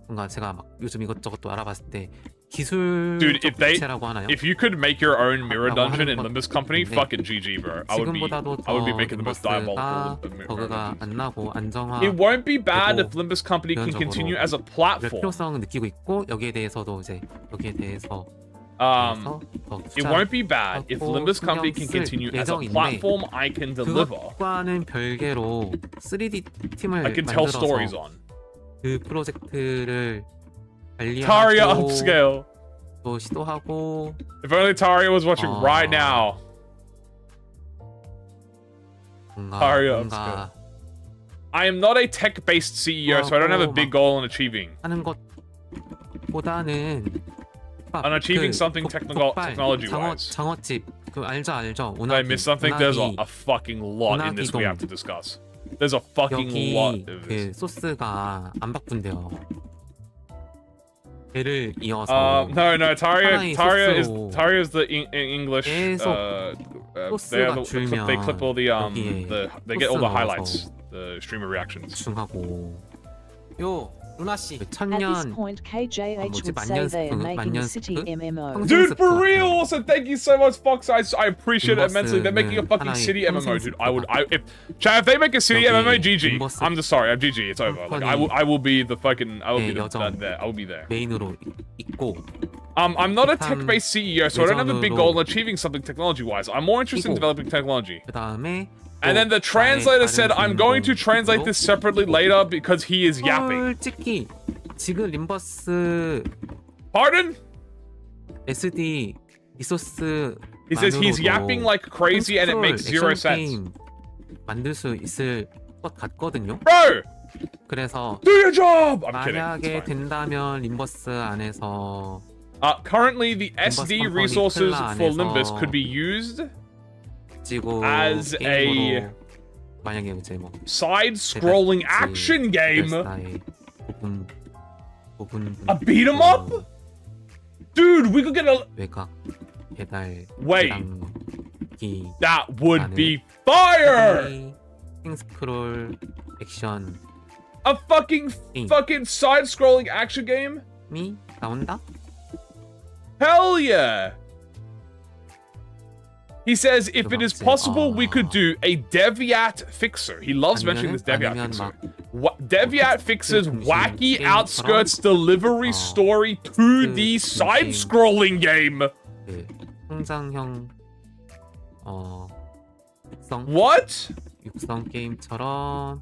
뭔가 제가 막 요즘 이것저것 또 알아봤을 때 기술 Dude, 부채라고 하나요? if you could make your own mirror 라고 dungeon 하는 in 건 Limbus Company, 있는데 fucking GG, bro. I would 지금보다도 be 더 making the most 림버스가 diabolical mirror 버그가 dungeons. 안 나고 안정화 It won't be bad 되고 if Limbus Company can 기본적으로 continue as a 이럴 platform. 필요성을 느끼고 있고 여기에 대해서도 이제 여기에 대해서 Um, 더 it won't be bad if 하고 Limbus Company can 신경 쓸 continue as a 예정인데 platform I can deliver. 그것과는 별개로 3D 팀을 I can tell 만들어서 stories on. 그 프로젝트를 Taria 관리하고 upscale. 또 시도하고 If only Taria was watching right now. 뭔가 I am not a tech-based CEO, so I don't have a big goal in achieving. 하는 것보다는 On achieving something technology-wise. 장어집 그 알죠? Did I miss something? There's a fucking lot in this we have to discuss. There's a fucking lot 여기 of 그 this. 소스가 안 바꾼대요. 걔를 이어서 No, Taria 소스로 is the English. 계속 소스가 They clip all the 여기에 they get all the 소스 highlights, the streamer reactions. 중하고 요 루나 씨. 그 At this 천년 point, KJH 뭐지? would say they are 만년 making a 스프? city MMO. Dude, for real! Also, thank you so much, Fox. I appreciate it Limbus immensely. They're making a fucking 하나의 city MMO, dude. 콘센트가 Chat, if they make a city 여기 MMO, GG. Limbus I'm just sorry, I'm GG. It's over. Like, I will be the fucking, I will be 여정. there. I will be there. 메인으로 있고 I'm not a tech-based CEO, so I don't have a big goal in 예전으로 achieving something technology-wise. I'm more interested in 이거. developing technology. 그 다음에 And then the translator said, I'm going to translate this separately later because he is yapping. 솔직히 지금 림버스 Pardon? SD 리소스 He says he's yapping like crazy and it makes zero sense. 만들 수 있을 것 같거든요. Bro! 그래서 Do your job! I'm kidding. 만약에 It's fine. 된다면 림버스 안에서 Currently, the SD company resources 클라 for 안에서 Limbus could be used 지고 as 게임으로 만약에 이제 뭐 side-scrolling action game. 부분 A beat 'em up? Dude, we could get a... 외곽 배달 Wait. 기 That would be fire! 스크롤 액션이 A fucking side-scrolling action game? 나온다? Hell yeah! He says if it is possible, we could do a Deviat fixer. He loves mentioning this Deviat fixer. Deviat fixes wacky outskirts delivery story 2D side-scrolling game. 그 성장형 What? 육성 게임처럼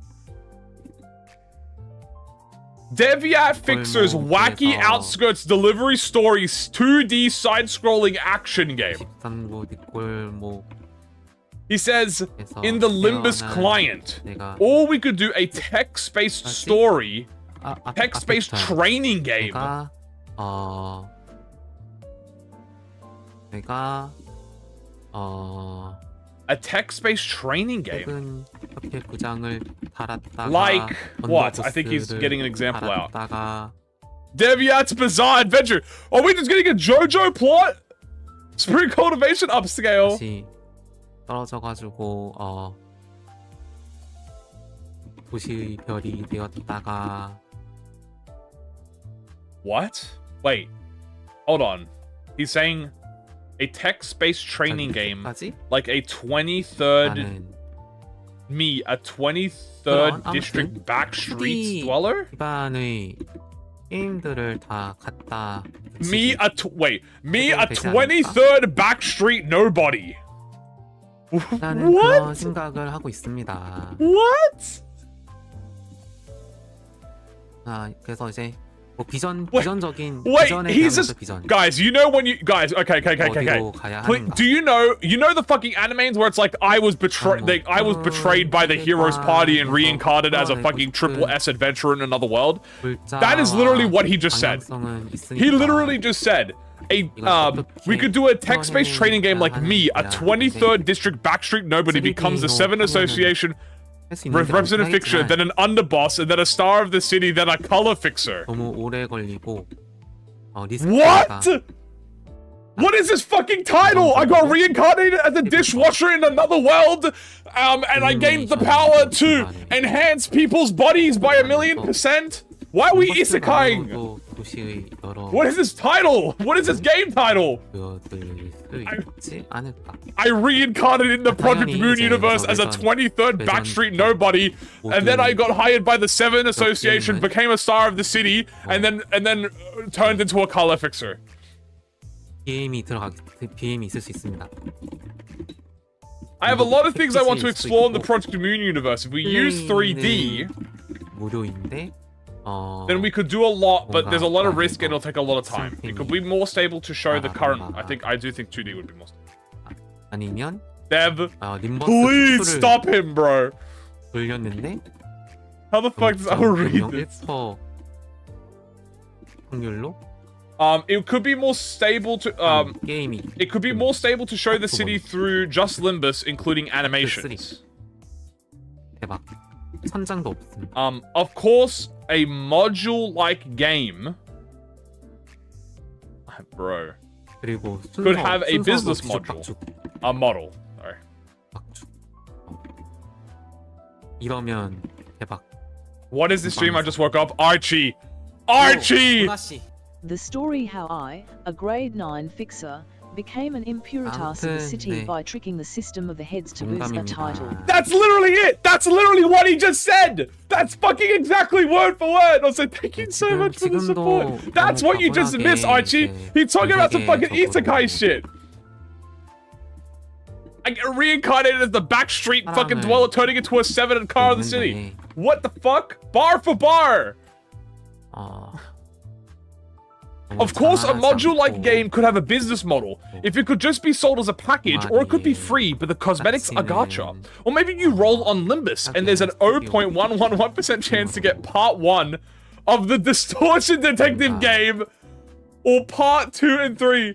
Deviat fixers wacky outskirts delivery stories 2D side-scrolling action game. 13고 뒷골목 He says in the Limbus client, or we could do a text-based story, text-based training game. 내가 A text-based training game. 최근 협회 구장을 달았다가 Like what? I think he's getting an example out. 달았다가 Deviat's Bizarre Adventure. Are we just getting a JoJo plot? Spring Cultivation upscale. 다시 떨어져가지고 도시 별이 되었다가 What? Wait. Hold on. He's saying a text-based training game, like a 23rd a 23rd district backstreet dweller? 기반의 게임들을 다 갖다 Me a 23rd backstreet nobody. 라는 그런 생각을 하고 있습니다. What? 그래서 이제 뭐 비전적인 Wait, 비전에 he's 대한 just 비전. guys. You know when you guys? Okay. 어디로 가야 하는가? Do you know the fucking animes where it's like I was betrayed by the hero's party and reincarnated as a fucking triple S adventurer in another world? That is literally what he just said. He literally just said we could do a text-based training game like me, a 23rd district backstreet nobody becomes a 7 association representative fixer, then an underboss, and then a star of the city, then a color fixer. 너무 오래 걸리고 What? What is this fucking title? I got reincarnated as a dishwasher in another world, and I gained the power to enhance people's bodies by 1,000,000%. Why are we 림버스 isekaiing? 말고도 도시의 여러 What is this title? What is this game title? 그것들일 수 있지 않을까. I reincarnated in the Project 당연히 Moon 이제 universe as a 저 23rd 외전 backstreet nobody, and then I got hired by the Seven Association, 게임은 became a star of the city, and then turned into a color fixer. BM이 있을 수 있습니다. I have a lot of things I want to explore in the Project Moon universe. If we use 3D, 무료인데 then we could do a lot, but there's a lot of risk and it'll take a lot of time. It could be more stable to show the current. I do think 2D would be more stable. 아니면 Dev, 림버스 please 추출을 stop him, bro. 돌렸는데 How the fuck does I read this? 1% 확률로 It could be more stable to 게임이 it could be more stable to show the city through just Limbus, including animations. 대박. 천장도 없음. Of course, a module-like game, bro, 그리고 could have a business 순서도 module, 뒤죽박죽. a model. Sorry. 박죽. 이러면 대박. What is this stream? I just woke up. Archie, Archie. 루나 씨. The story how I, a grade 9 fixer, became an impuritas of the city 네. by tricking the system of the heads to boost a title. 농담입니다. That's literally it. That's literally what he just said. That's fucking exactly word for word. I said, thank you so much for the support. That's what you just missed, Archie. He's talking about some fucking isekai shit. I get reincarnated as the backstreet fucking dweller, turning into a 7 and car of the city. What the fuck? Bar for bar. Of course, a module-like game could have a business model. If it could just be sold as a package, or it could be free, but the cosmetics are gacha. Or maybe you roll on Limbus, and there's an 0.111% chance to get part 1 of the Distortion Detective game, or part 2 and 3.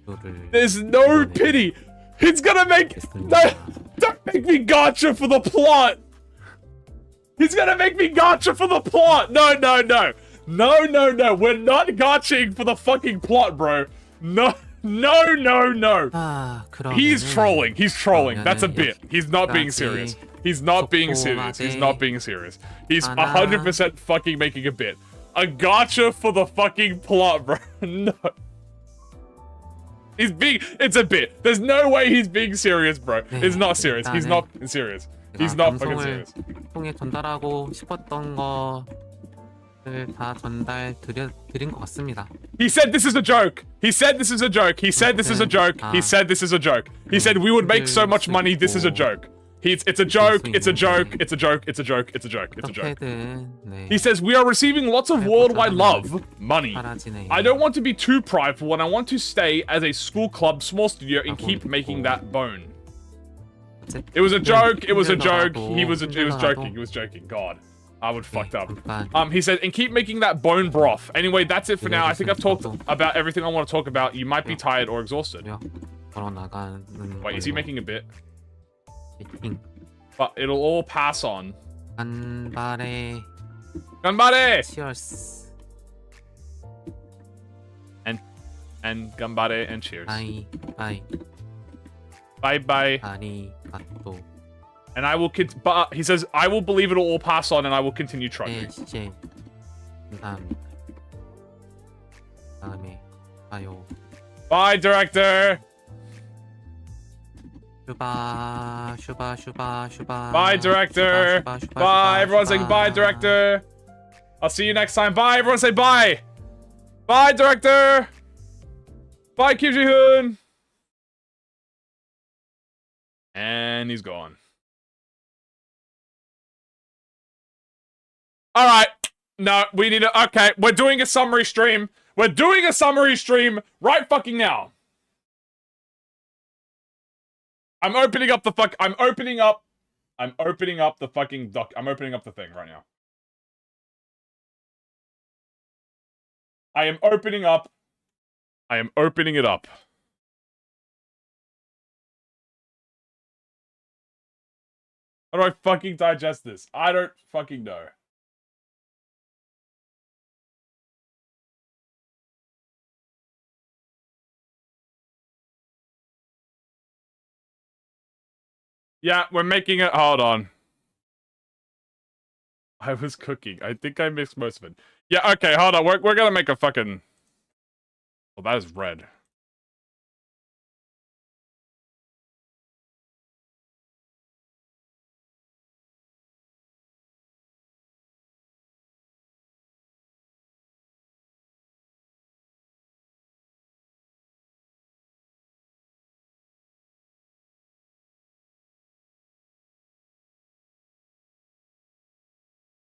There's no pity. He's gonna make... No, don't make me gacha for the plot. He's gonna make me gacha for the plot. No, no, no. No, no, no. We're not gotching for the fucking plot, bro. No, no, no, no. He's trolling. He's trolling. That's a bit. He's not being serious. He's not being serious. He's not being serious. He's 100% fucking making a bit. A gotcha for the fucking plot, bro. No. He's being... It's a bit. There's no way he's being serious, bro. It's not serious. He's not serious. He's not fucking serious. 통해 전달하고 싶었던 거를 다 전달드린 것 같습니다. He said this is a joke. He said this is a joke. He said this is a joke. He said this is a joke. He said we would make so much money. This is a joke. It's a joke. It's a joke. It's a joke. It's a joke. It's a joke. It's a joke. He says we are receiving lots of worldwide love, money. I don't want to be too prideful, and I want to stay as a school club, small studio, and keep making that bone. It was a joke. It was a joke. He was joking. He was joking. God. I would fucked up. He said, and keep making that bone broth. Anyway, that's it for now. I think I've talked about everything I want to talk about. You might be tired or exhausted. Wait, is he making a bit? But it'll all pass on. 간발의 Ganbare! cheers. And ganbare and cheers. 바이 바이 Bye bye. 아리가또. And I will but he says, I will believe it'll all pass on and I will continue trudging. 시제 감사합니다. 다음에 봐요. Bye, director! 슈바. Bye, director! Bye, everyone say bye, director! I'll see you next time. Bye, everyone say bye! Bye, director! Bye, Kim JIHOON! And he's gone. Alright. No, we need to... Okay, we're doing a summary stream. We're doing a summary stream right fucking now. I'm opening up the fuck... I'm opening up the fucking doc... I'm opening up the thing right now. I am opening it up. How do I fucking digest this? I don't fucking know. Yeah, we're making it... Hold on. I was cooking. I think I missed most of it. Yeah, okay, hold on. We're gonna make a fucking... Oh, that is red.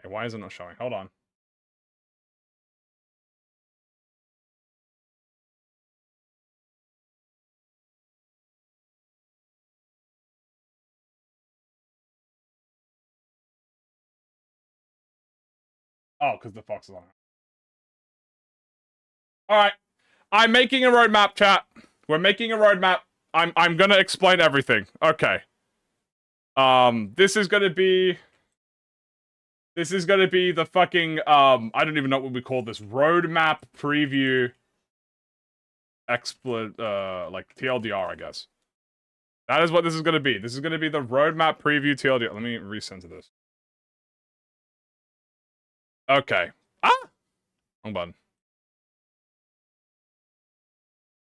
Hey, why is it not showing? Hold on. Oh, because the fox is on it. Alright. I'm making a roadmap, chat. We're making a roadmap. I'm gonna explain everything. Okay. This is gonna be the fucking, I don't even know what we call this. Roadmap preview like TLDR, I guess. That is what this is gonna be. This is gonna be the roadmap preview TLDR. Let me recenter this. Okay. Ah! Wrong button.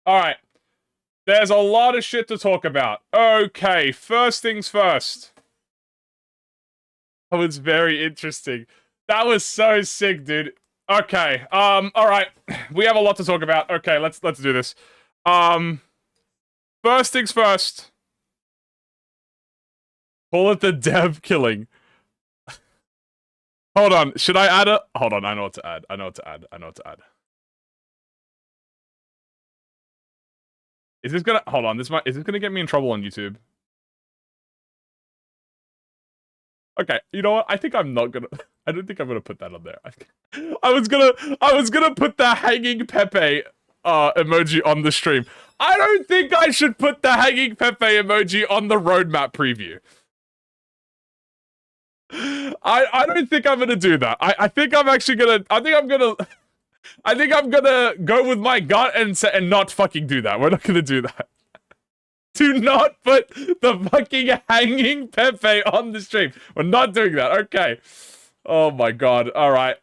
Alright. There's a lot of shit to talk about. Okay, first things first. That was very interesting. That was so sick, dude. Okay, alright. We have a lot to talk about. Okay, let's do this. First things first. Call it the dev killing. Hold on, should I add a... Hold on, I know what to add. I know what to add. Is this gonna... Hold on, is this gonna get me in trouble on YouTube? Okay, you know what? I think I'm not gonna... I don't think I'm gonna put that on there. I was gonna put the hanging Pepe emoji on the stream. I don't think I should put the hanging Pepe emoji on the roadmap preview. I don't think I'm gonna do that. I think I'm actually gonna... I think I'm gonna go with my gut and not fucking do that. We're not gonna do that. Do not put the fucking hanging Pepe on the stream. We're not doing that. Okay. Oh my god. Alright.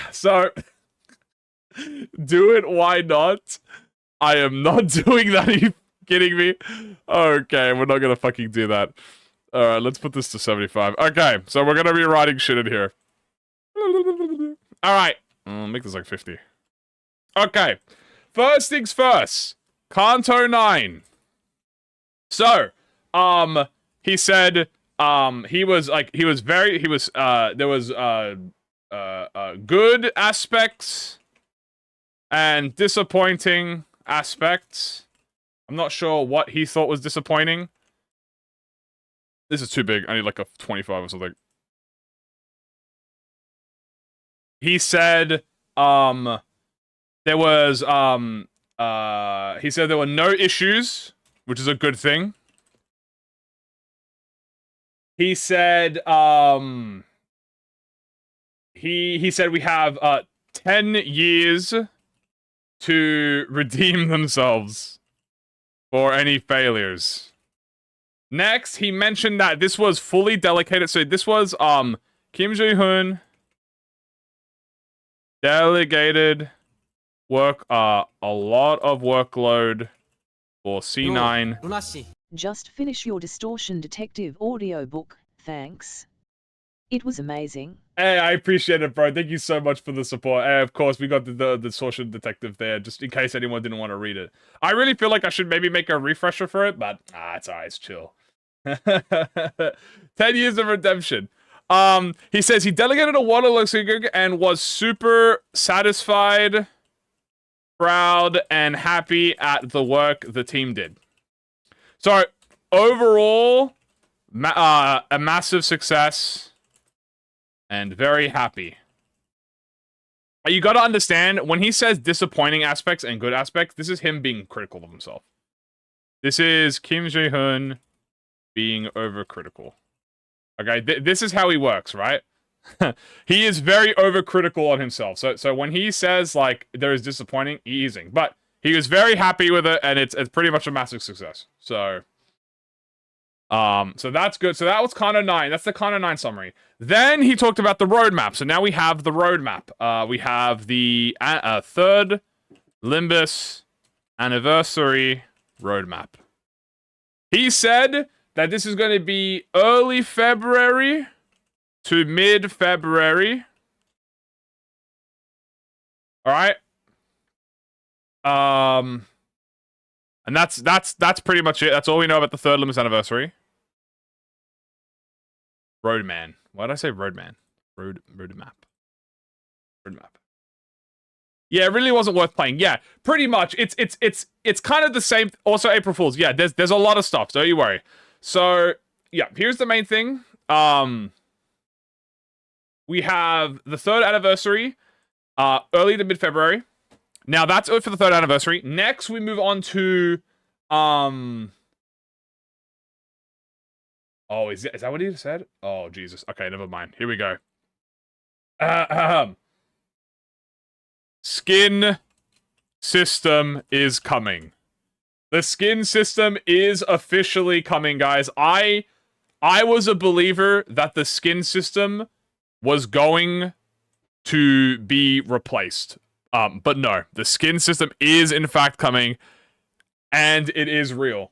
So, do it, why not? I am not doing that. Are you kidding me? Okay, we're not gonna fucking do that. Alright, let's put this to 75. Okay, so we're gonna be writing shit in here. Alright. Make this like 50. Okay. First things first. Kanto 9. So, he said, there was good aspects and disappointing aspects. I'm not sure what he thought was disappointing. This is too big. I need like a 25 or something. He said, there was, he said there were no issues, which is a good thing. He said, he said we have, 10 years to redeem themselves for any failures. Next, he mentioned that this was fully delegated. So this was, Kim JIHOON delegated work, a lot of workload for C9. Just finish your Distortion Detective audiobook, thanks. It was amazing. Hey, I appreciate it, bro. Thank you so much for the support. Hey, of course, we got the Distortion Detective there, just in case anyone didn't want to read it. I really feel like I should maybe make a refresher for it, but, it's alright, it's chill. 10 years of redemption. He says he delegated a water gig and was super satisfied, proud, and happy at the work the team did. So, overall, a massive success, and very happy. You gotta understand, when he says disappointing aspects and good aspects, this is him being critical of himself. This is Kim JIHOON being overcritical. Okay, this is how he works, right? He is very overcritical on himself. So when he says, like, there is disappointing, easing. But he was very happy with it, and it's pretty much a massive success. So, So that's good. So that was Kano 9. That's the Kano 9 summary. Then he talked about the roadmap. So now we have the roadmap. We have the third Limbus anniversary roadmap. He said that this is going to be early February to mid-February. All right. And that's pretty much it. That's all we know about the third Limbus anniversary. Roadman. Why did I say Roadman? Roadmap. Yeah, it really wasn't worth playing. Yeah, pretty much. It's kind of the same. Also, April Fools. Yeah, there's a lot of stuff. Don't you worry. So yeah, here's the main thing. We have the third anniversary, early to mid-February. Now that's it for the third anniversary. Next, we move on to Oh, is that what he said? Oh, Jesus. Okay, never mind. Here we go. Skin system is coming. The skin system is officially coming, guys. I was a believer that the skin system was going to be replaced. But no, the skin system is in fact coming, and it is real.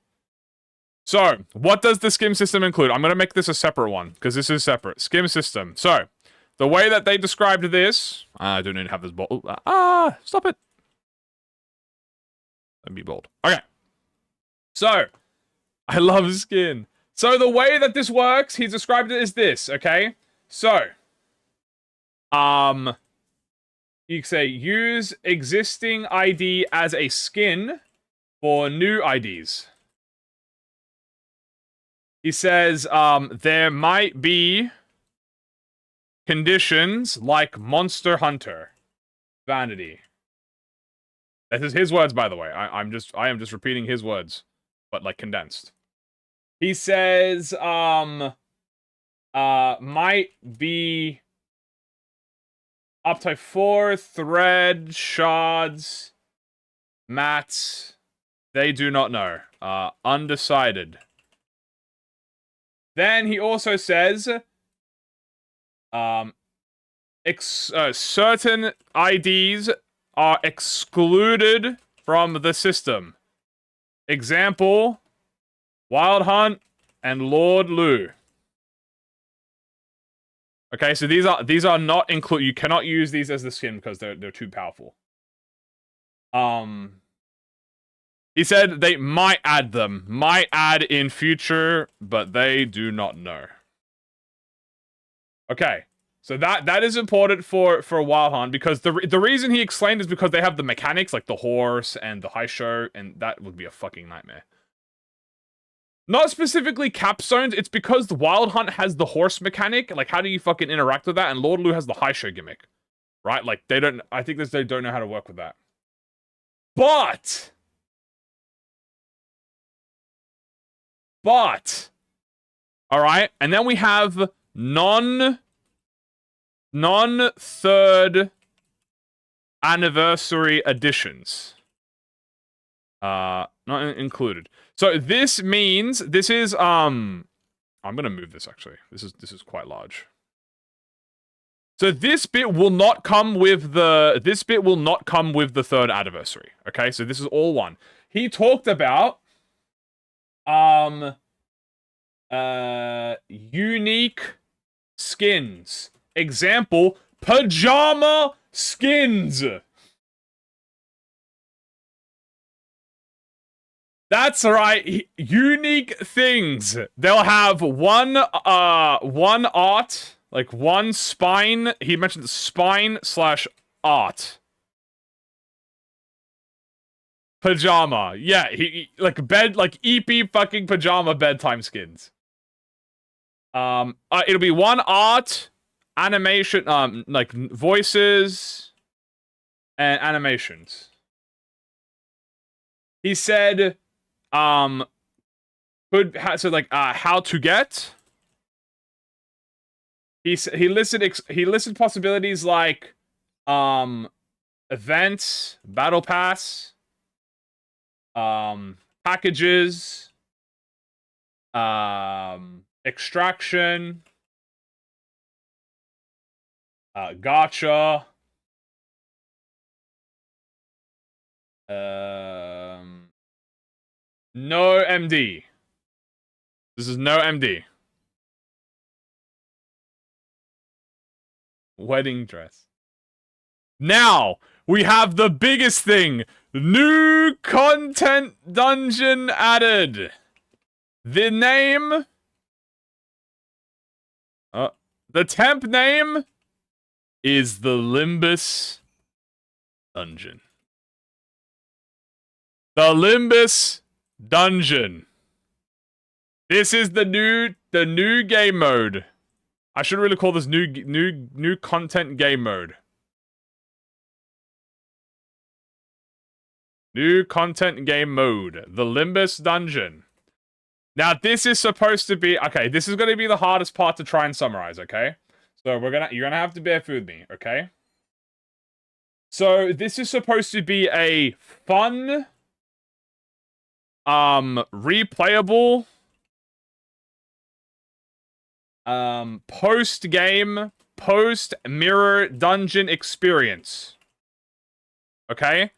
So, what does the skin system include? I'm going to make this a separate one, because this is separate. Skin system. So, the way that they described this... I don't need to have this bold. Stop it. Let me be bold. Okay. So, I love skin. So, the way that this works, he described it as this, okay? So, you can say, use existing ID as a skin for new IDs. He says, there might be conditions like Monster Hunter, Vanity. This is his words, by the way. I am just repeating his words, but like condensed. He says, might be up to 4 thread shards, mats. They do not know. Undecided. Then he also says, certain IDs are excluded from the system. Example, Wild Hunt and Lord Lu. Okay, so these are not included. You cannot use these as the skin because they're too powerful. He said they might add them, might add in future, but they do not know. Okay, so that is important for Wild Hunt, because the reason he explained is because they have the mechanics like the horse and the high show, and that would be a fucking nightmare. Not specifically capstones, it's because the Wild Hunt has the horse mechanic. Like, how do you fucking interact with that? And Lord Lu has the high show gimmick, right? Like, they don't. I think they don't know how to work with that. But, all right, and then we have non-third anniversary editions. Not included. So this means this is I'm gonna move this actually. This is quite large. So this bit will not come with the third anniversary. Okay, so this is all one. He talked about unique skins. Example, pajama skins. That's right, unique things. They'll have one art, like one spine. He mentioned spine/art. Pajama. Yeah, he like bed, like EP fucking pajama bedtime skins. It'll be one art, animation, like voices and animations. He said, how to get. He listed possibilities like, events, battle pass, packages, Extraction. Gotcha. No MD. This is no MD. Wedding dress. Now, we have the biggest thing. New content dungeon added. The name... the temp name is the Limbus Dungeon. The Limbus Dungeon. This is the new game mode. I should really call this new content game mode. New content game mode. The Limbus Dungeon. Now, this is supposed to be... Okay, this is going to be the hardest part to try and summarize, okay? So, you're going to have to bear with me, okay? So, this is supposed to be a fun... replayable... post-game, post-mirror dungeon experience. Okay?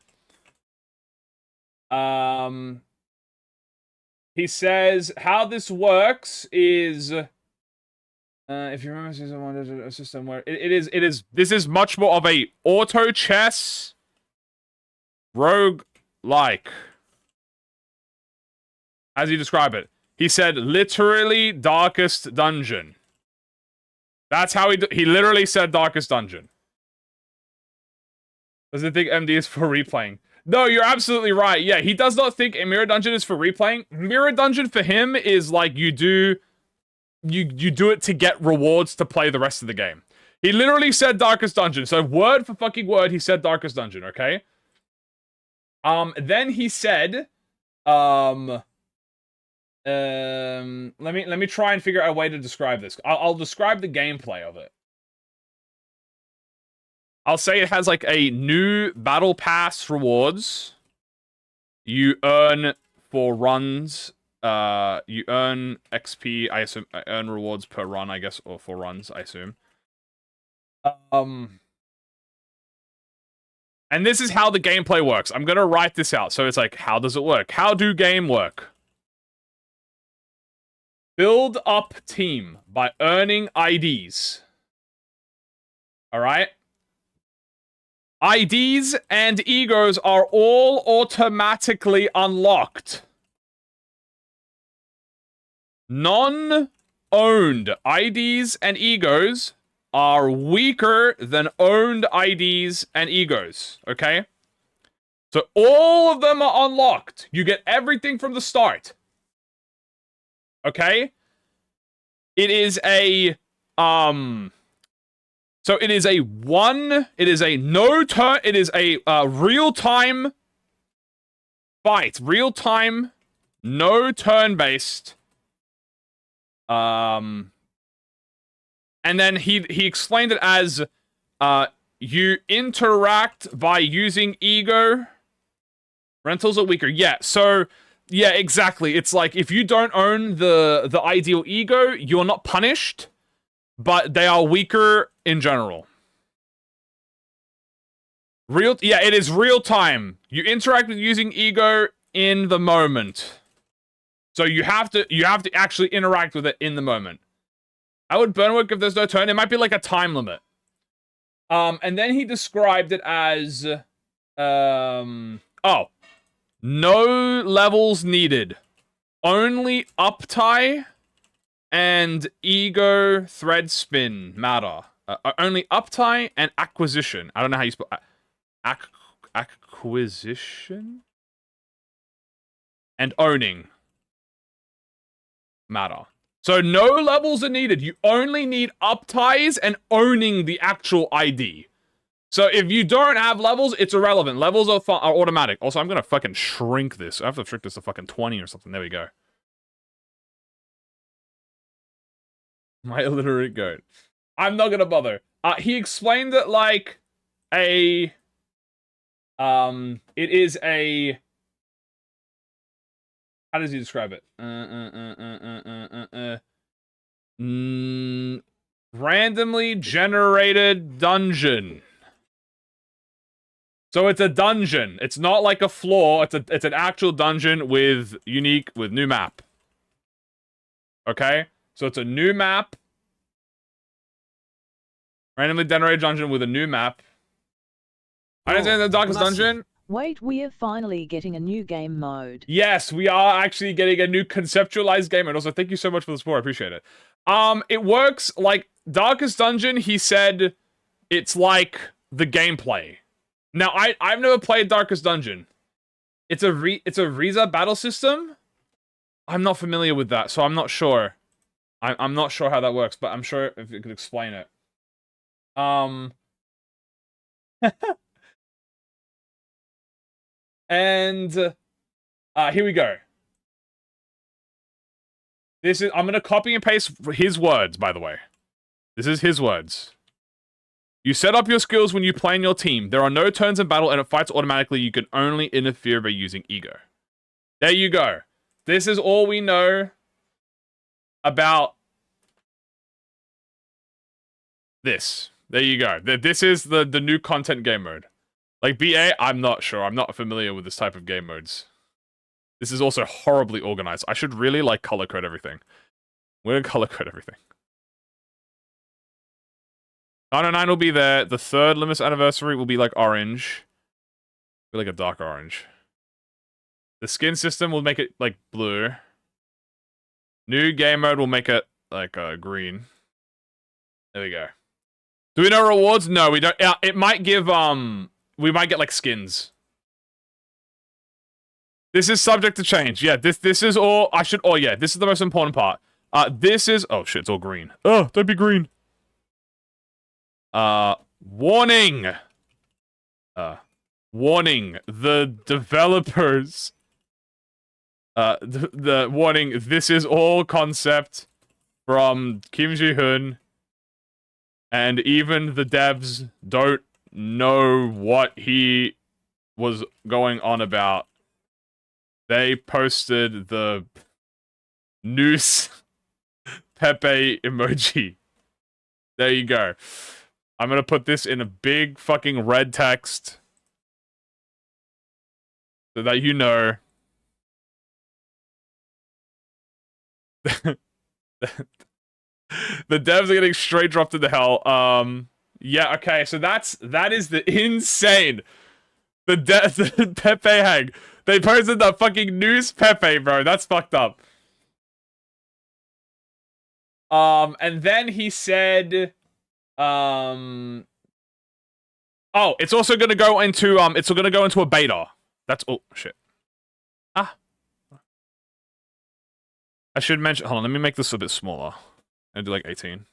He says how this works is if you remember a system where this is much more of a auto chess rogue like, as he described it. He said literally darkest dungeon. That's how he literally said darkest dungeon. Does he think MD is for replaying? No, you're absolutely right. Yeah, he does not think a mirror dungeon is for replaying. Mirror dungeon for him is like you do it to get rewards to play the rest of the game. He literally said darkest dungeon. So word for fucking word, he said darkest dungeon, okay? Then he said, let me try and figure out a way to describe this. I'll describe the gameplay of it. I'll say it has like a new battle pass rewards. You earn for runs. You earn XP. I assume earn rewards per run, I guess, or for runs, I assume. And this is how the gameplay works. I'm gonna write this out. So it's like, how does it work? How do game work? Build up team by earning IDs. Alright? IDs and egos are all automatically unlocked. Non-owned IDs and egos are weaker than owned IDs and egos. Okay? So all of them are unlocked. You get everything from the start. Okay? It is a, so it is a real-time fight. Real-time, no turn-based. And then he explained it as, you interact by using ego. Rentals are weaker. Yeah, so... Yeah, exactly. It's like, if you don't own the ideal ego, you're not punished, but they are weaker in general. Yeah, it is real time. You interact with using ego in the moment. So you have to actually interact with it in the moment. I would burn work if there's no turn. It might be like a time limit. And then he described it as, no levels needed. Only uptie and ego thread spin matter. Only uptie and acquisition. I don't know how you spell acquisition and owning matter. So no levels are needed. You only need upties and owning the actual ID. So if you don't have levels, it's irrelevant. Levels are automatic. Also, I'm going to fucking shrink this. I have to shrink this to fucking 20 or something. There we go. My illiterate goat. I'm not going to bother. He explained it like a... it is a... How does he describe it? Randomly generated dungeon. So it's a dungeon. It's not like a floor. It's an actual dungeon with new map. Okay? So it's a new map. Randomly generated dungeon with a new map. I didn't say the darkest dungeon. Wait, we are finally getting a new game mode. Yes, we are actually getting a new conceptualized game mode. Also, thank you so much for the support. I appreciate it. It works like Darkest Dungeon. He said it's like the gameplay. Now, I've never played Darkest Dungeon. It's a Riza battle system. I'm not familiar with that, so I'm not sure. I'm not sure how that works, but I'm sure if you could explain it. And here we go. I'm gonna copy and paste his words, by the way. This is his words. You set up your skills when you play in your team. There are no turns in battle and it fights automatically. You can only interfere by using ego. There you go. This is all we know about this. There you go. This is the new content game mode. Like BA, I'm not sure. I'm not familiar with this type of game modes. This is also horribly organized. I should really like color code everything. We're gonna color code everything. 909 will be there. The third Limbus anniversary will be like orange. Be like a dark orange. The skin system will make it like blue. New game mode will make it like green. There we go. Do we know rewards? No, we don't. It might give we might get like skins. This is subject to change. Yeah, this is all oh yeah, this is the most important part. This is oh shit, it's all green. Oh, don't be green. Warning. Warning. The developers. The warning. This is all concept from Kim JIHOON, and even the devs don't know what he was going on about. They posted the noose Pepe emoji. There you go. I'm gonna put this in a big fucking red text so that you know. The devs are getting straight dropped into hell. Yeah, okay, so that is the insane. The Pepe hang. They posted the fucking noose Pepe, bro. That's fucked up. And then he said, oh, it's also gonna go into a beta. That's oh shit. Ah. I should mention. Hold on, let me make this a bit smaller. And do like 18. There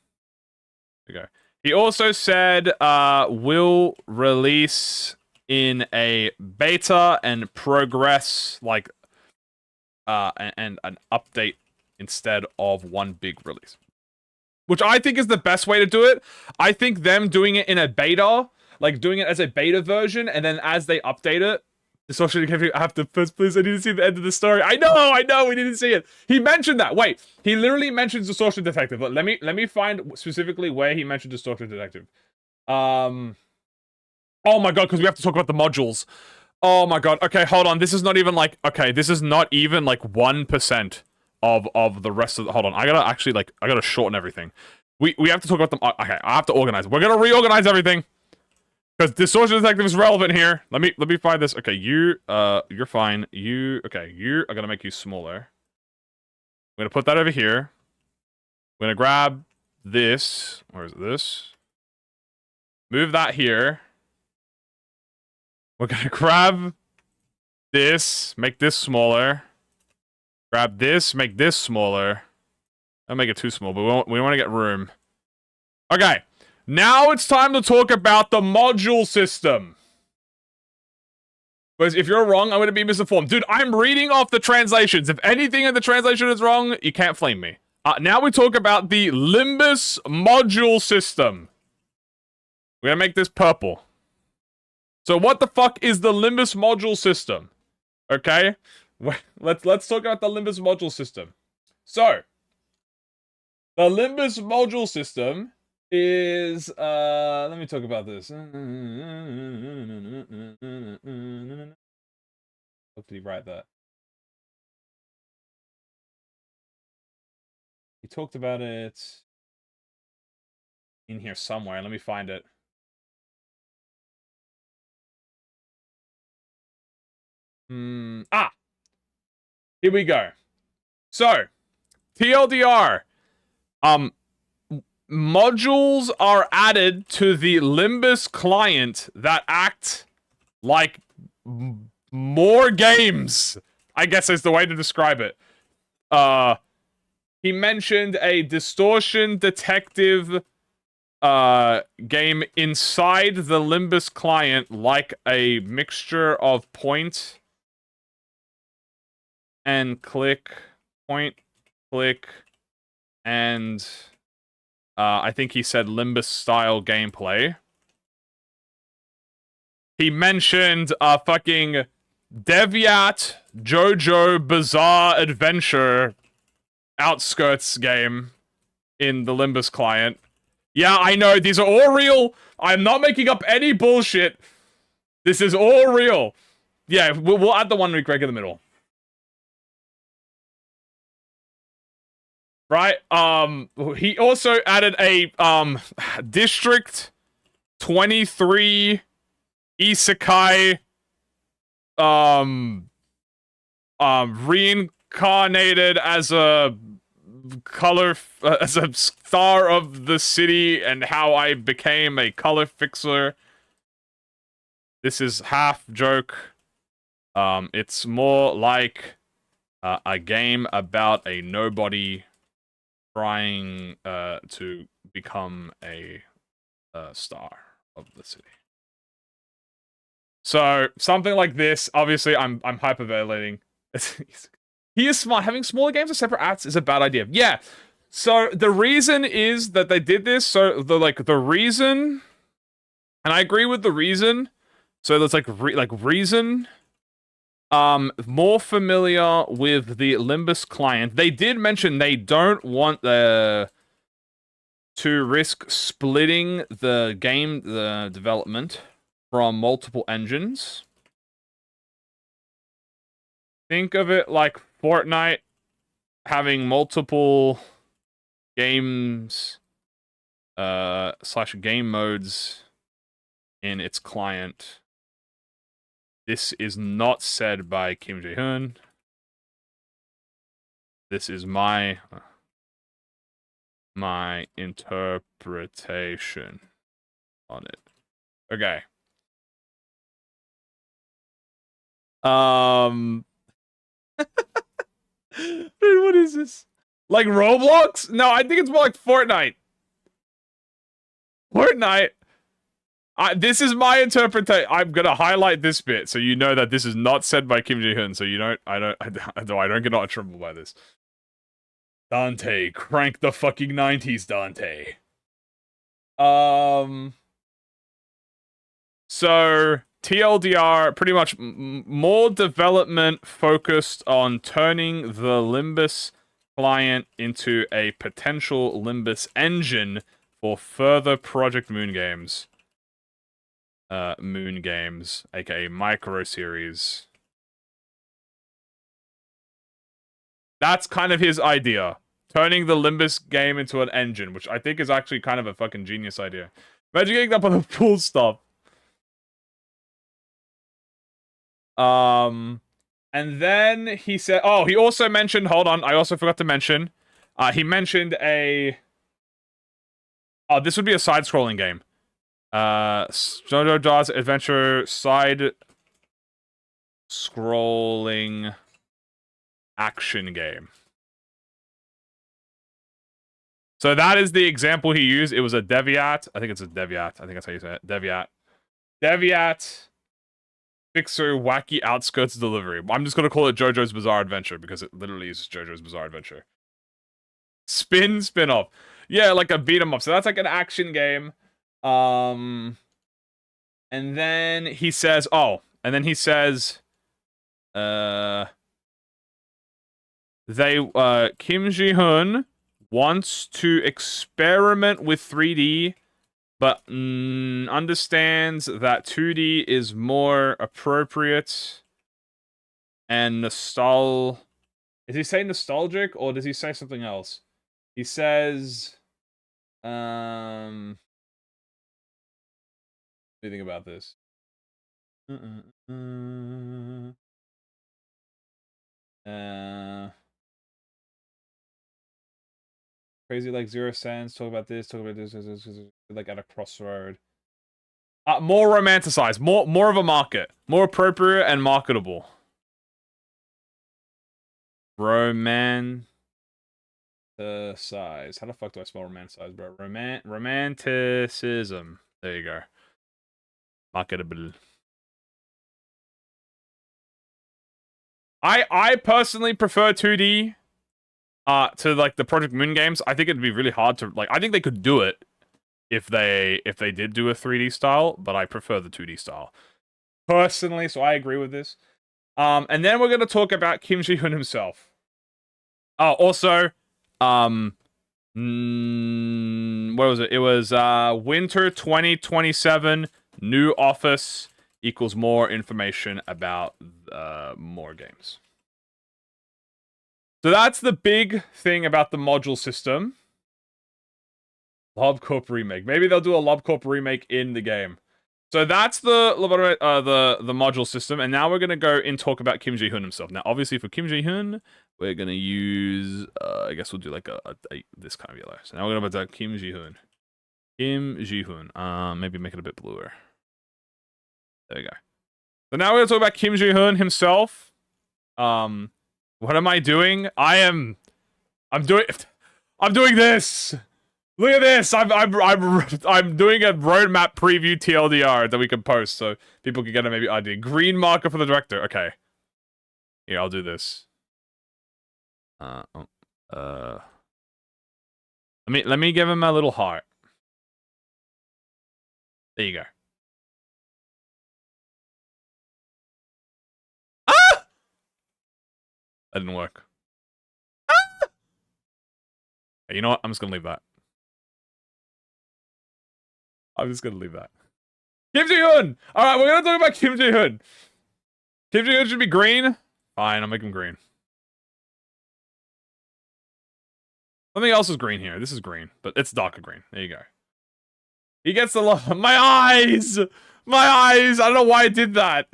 we go. He also said, will release in a beta and progress like and an update instead of one big release, which I think is the best way to do it. I think them doing it in a beta, like doing it as a beta version, and then as they update it, the social detective. I have to first, please. I need to see the end of the story. I know. We didn't see it. He mentioned that. Wait, he literally mentions the social detective. Let me find specifically where he mentioned the social detective. Oh my god, because we have to talk about the modules. Oh my god. Okay, hold on. This is not even like 1% of the rest of the. Hold on. I gotta shorten everything. We have to talk about them. Okay, I have to organize. We're gonna reorganize everything. Because the social detective is relevant here. Let me find this. Okay, you're fine. You are gonna make you smaller. I'm gonna put that over here. I'm gonna grab this. Where is this? Move that here. We're gonna grab this, make this smaller. Grab this, make this smaller. Don't make it too small, but we want to get room. Okay, now it's time to talk about the module system. Because if you're wrong, I'm going to be misinformed. Dude, I'm reading off the translations. If anything in the translation is wrong, you can't flame me. Now we talk about the Limbus module system. We're going to make this purple. So what the fuck is the Limbus module system? Okay? let's talk about the Limbus module system. So, the Limbus module system is let me talk about this. What did he write that? He talked about it in here somewhere. Let me find it. Here we go. So, TLDR. Modules are added to the Limbus client that act like more games, I guess is the way to describe it. He mentioned a distortion detective game inside the Limbus client, like a mixture of point and click, point, click, and I think he said Limbus style gameplay. He mentioned a fucking Deviat JoJo Bizarre Adventure Outskirts game in the Limbus client. Yeah, I know, these are all real. I'm not making up any bullshit. This is all real. Yeah, we'll add the 1 week reg in the middle. Right, he also added a, District 23 Isekai, reincarnated as a as a star of the city and how I became a color fixer. This is half joke. It's more like a game about a nobody trying to become a star of the city. So something like this. Obviously, I'm hyperventilating. He is smart. Having smaller games as separate acts is a bad idea. Yeah. So the reason is that they did this. So the reason, and I agree with the reason. So there's reason. More familiar with the Limbus client. They did mention they don't want to risk splitting the development from multiple engines. Think of it like Fortnite having multiple games / game modes in its client. This is not said by Kim JIHOON. This is my interpretation on it. Okay. Dude, what is this? Like Roblox? No, I think it's more like Fortnite. Fortnite. This is my interpretation. I'm gonna highlight this bit so you know that this is not said by Kim JIHOON. So you don't. I don't get not trouble by this. Dante, crank the fucking 90s, Dante. So TLDR, pretty much more development focused on turning the Limbus client into a potential Limbus engine for further ProjectMoon games. Moon games, aka micro series. That's kind of his idea. Turning the Limbus game into an engine, which I think is actually kind of a fucking genius idea. Imagine getting up on the pool stuff. And then he said, oh, he also mentioned, hold on, I also forgot to mention, he mentioned this would be a side-scrolling game. JoJo's Adventure side-scrolling action game. So that is the example he used. It was a Deviat. I think it's a Deviat. I think that's how you say it. Deviat. Deviat. Fixer Wacky Outskirts Delivery. I'm just gonna call it JoJo's Bizarre Adventure because it literally is JoJo's Bizarre Adventure. Spinoff. Yeah, like a beat 'em up. So that's like an action game. And then he says, Kim JIHOON wants to experiment with 3D, but understands that 2D is more appropriate and Is he saying nostalgic, or does he say something else? He says, what do you think about this? Crazy like 0 cents. Talk about this. Like at a crossroad. More romanticized. More of a market. More appropriate and marketable. Romanticize. How the fuck do I spell romanticize, bro? Romanticism. There you go. Marketable. I personally prefer 2D to like the ProjectMoon games. I think it'd be really hard to like. I think they could do it if they did do a 3D style, but I prefer the 2D style personally. So I agree with this. And then we're gonna talk about Kim JIHOON himself. Oh, also, what was it? It was winter 2027. New office equals more information about more games. So that's the big thing about the module system. LobCorp remake. Maybe they'll do a LobCorp remake in the game. So that's the module system, and now we're gonna go and talk about Kim JIHOON himself. Now, obviously, for Kim JIHOON, we're gonna use I guess we'll do like a this kind of yellow. So now we're gonna put Kim JIHOON. Kim JIHOON. Maybe make it a bit bluer. There we go. So now we're gonna talk about Kim JIHOON himself. What am I doing? I'm doing this. Look at this. I'm doing a roadmap preview TLDR that we can post so people can get a maybe idea. Green marker for the director. Okay. Here, I'll do this. Let me give him a little heart. There you go. Ah! That didn't work. Ah! You know what? I'm just gonna leave that. I'm just gonna leave that. Kim JIHOON! Alright, we're gonna talk about Kim JIHOON. Kim JIHOON should be green. Fine, I'll make him green. Something else is green here. This is green, but it's darker green. There you go. He gets the love. My eyes! My eyes! I don't know why I did that.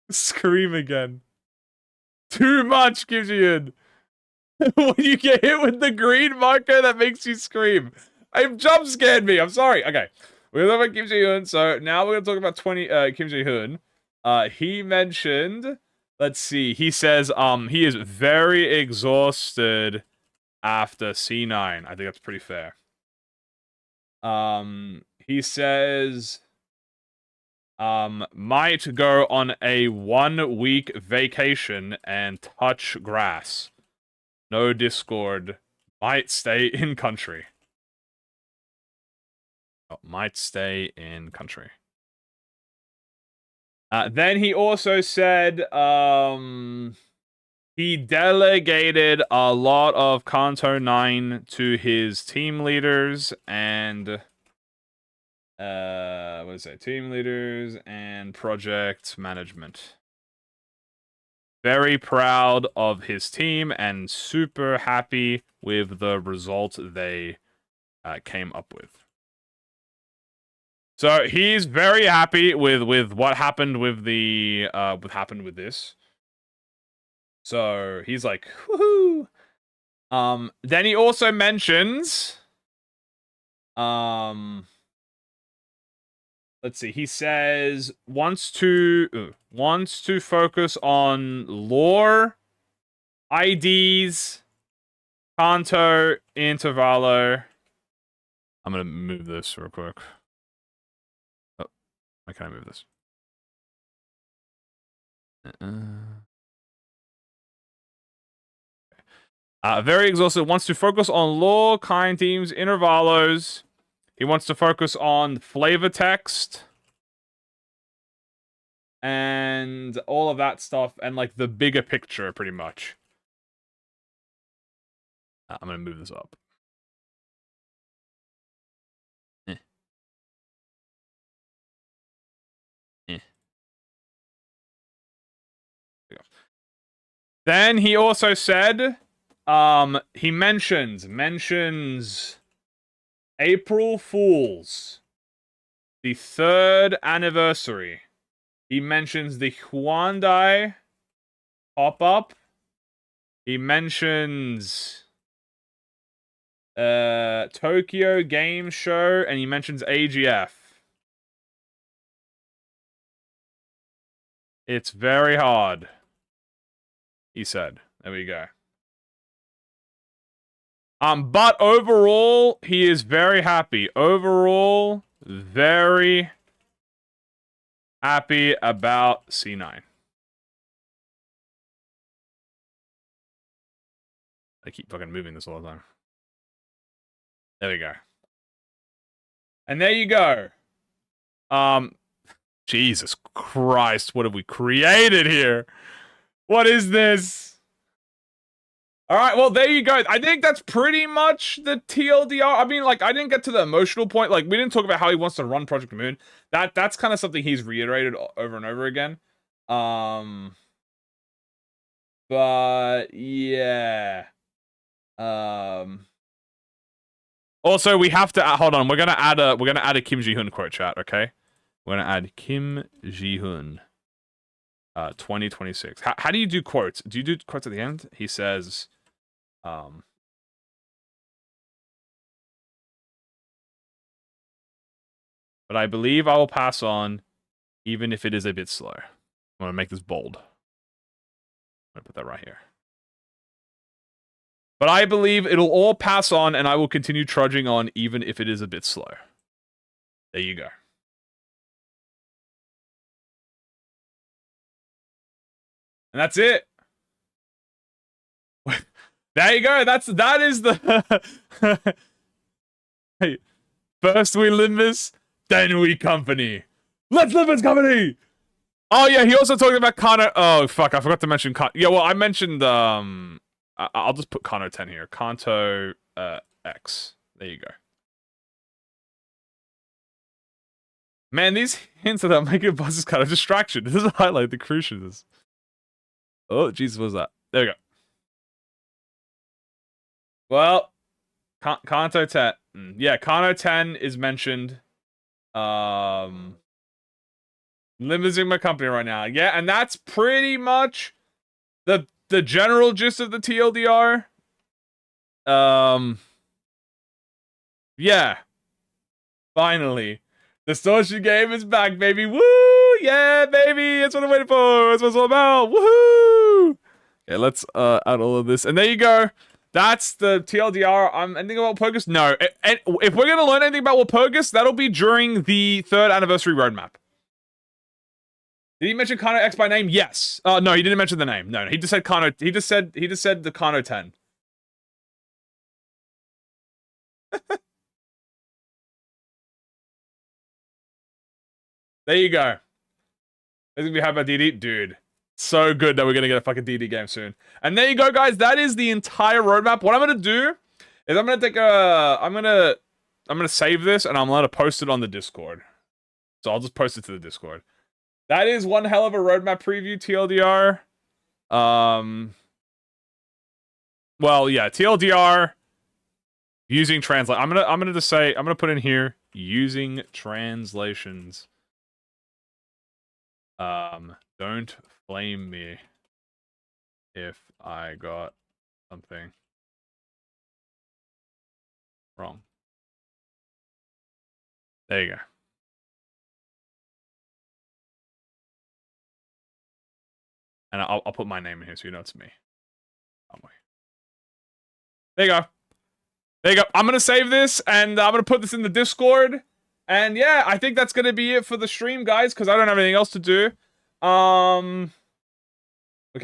Scream again. Too much, Kim JIHOON. When you get hit with the green marker, that makes you scream. It jump scared me. I'm sorry. Okay. We're talking about Kim JIHOON. So now we're going to talk about Kim JIHOON. He mentioned, let's see. He says he is very exhausted after C9. I think that's pretty fair. He says might go on a 1-week vacation and touch grass. No Discord. Might stay in country. Oh, might stay in country. Then he also said he delegated a lot of Kanto 9 to his team leaders and what is it? Team leaders and project management. Very proud of his team and super happy with the result they came up with. So he's very happy with what happened with the with this. So he's like, woohoo! Then he also mentions, let's see. He says wants to focus on lore, IDs, Kanto, Intervallo. I'm gonna move this real quick. Why can't I move this? Very exhausted. Wants to focus on lore, kind teams, intervallos. He wants to focus on flavor text. And all of that stuff. And like the bigger picture, pretty much. I'm gonna move this up. Eh. Eh. Then he also said, he mentions April Fools, the 3rd anniversary. He mentions the Hyundai pop-up. He mentions Tokyo Game Show, and he mentions AGF. It's very hard, he said. There we go. But overall, he is very happy. Overall, very happy about C9. I keep fucking moving this all the time. There we go. And there you go. Jesus Christ, what have we created here? What is this? Alright, well, there you go. I think that's pretty much the TLDR. I mean, like, I didn't get to the emotional point. Like, we didn't talk about how he wants to run Project Moon. That's kind of something he's reiterated over and over again. But, yeah. Also, we have to hold on. We're gonna add a Kim JIHOON quote, chat. Okay, we're gonna add Kim JIHOON. 2026. How do you do quotes? Do you do quotes at the end? He says, but I believe I will pass on, even if it is a bit slow. I'm gonna make this bold. I'm gonna put that right here. But I believe it'll all pass on, and I will continue trudging on, even if it is a bit slow. There you go. And that's it. There you go. That is the hey, first we Limbus, then we company. Let's Limbus company. Oh yeah, he also talked about Kano. Oh fuck, I forgot to mention yeah, well I mentioned I'll just put Kanto 10 here. Kanto X. There you go. Man, these hints that I'm making buzz is kind of distraction. It doesn't highlight the crucialness. Oh, Jesus, what was that? There we go. Well, Kanto 10. Yeah, Kanto 10 is mentioned. Limiting my company right now. Yeah, and that's pretty much the general gist of the TLDR. Yeah. Finally. The Soshi game is back, baby. Woo! Yeah, baby! That's what I'm waiting for! That's what it's all about! Woohoo! Yeah, let's add all of this. And there you go. That's the TLDR. Anything about Walpurgis? No. And if we're going to learn anything about Walpurgis, that'll be during the 3rd anniversary roadmap. Did he mention Kano X by name? Yes. No, he didn't mention the name. No, he just said Kano. He just said the Kano 10. There you go. This is gonna be Hyper DD, dude. So good that we're gonna get a fucking DD game soon. And there you go, guys. That is the entire roadmap. What I'm gonna do is I'm gonna take a. I'm gonna save this and I'm gonna post it on the Discord. So I'll just post it to the Discord. That is one hell of a roadmap preview, TLDR. Well, yeah, TLDR using translate. I'm gonna just say I'm gonna put in here using translations. Don't flame me if I got something wrong. There you go. And I'll put my name in here so you know it's me. There you go. There you go. I'm going to save this, and I'm going to put this in the Discord. And yeah, I think that's going to be it for the stream, guys, because I don't have anything else to do. Can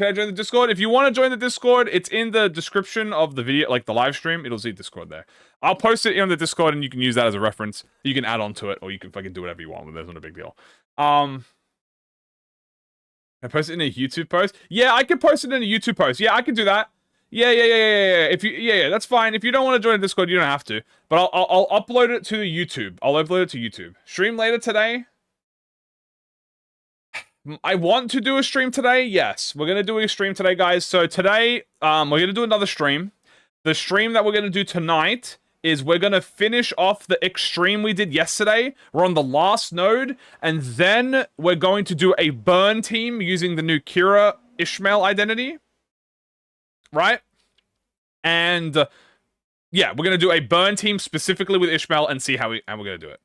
I join the Discord? If you want to join the Discord, it's in the description of the video, like the live stream. It'll say Discord there. I'll post it on the Discord, and you can use that as a reference. You can add on to it, or you can fucking do whatever you want with it. It's not a big deal. I post it in a YouTube post? Yeah, I can post it in a YouTube post. Yeah, I can do that. Yeah. If you, that's fine. If you don't want to join the Discord, you don't have to. But I'll upload it to YouTube. I'll upload it to YouTube. Stream later today. I want to do a stream today. Yes, we're gonna do a stream today, guys. So today, we're gonna do another stream. The stream that we're gonna do tonight is we're gonna finish off the extreme we did yesterday. We're on the last node, and then we're going to do a burn team using the new Kira Ishmael identity. Right? And yeah, we're gonna do a burn team specifically with Ishmael and see how we're gonna do it.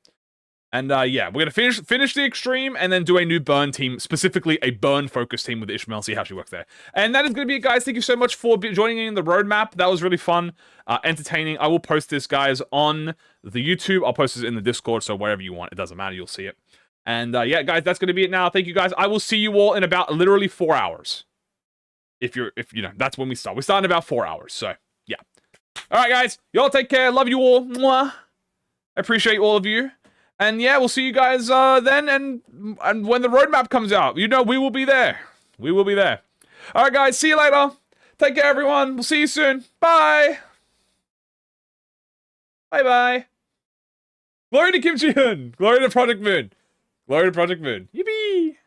And yeah, we're gonna finish the extreme and then do a new burn team, specifically a burn focus team with Ishmael, see how she works there. And that is gonna be it, guys. Thank you so much for joining in the roadmap. That was really fun, entertaining. I will post this, guys, on the YouTube. I'll post this in the Discord, so wherever you want, it doesn't matter, you'll see it. And yeah, guys, that's gonna be it now. Thank you, guys. I will see you all in about literally 4 hours. If you know, that's when we start. We start in about 4 hours, so yeah. All right, guys, y'all take care. Love you all. Mwah. I appreciate all of you. And yeah, we'll see you guys then, and when the roadmap comes out, you know, we will be there. We will be there. All right, guys, see you later. Take care, everyone. We'll see you soon. Bye. Bye-bye. Glory to Kim JIHOON. Glory to ProjectMoon. Glory to ProjectMoon. Yippee.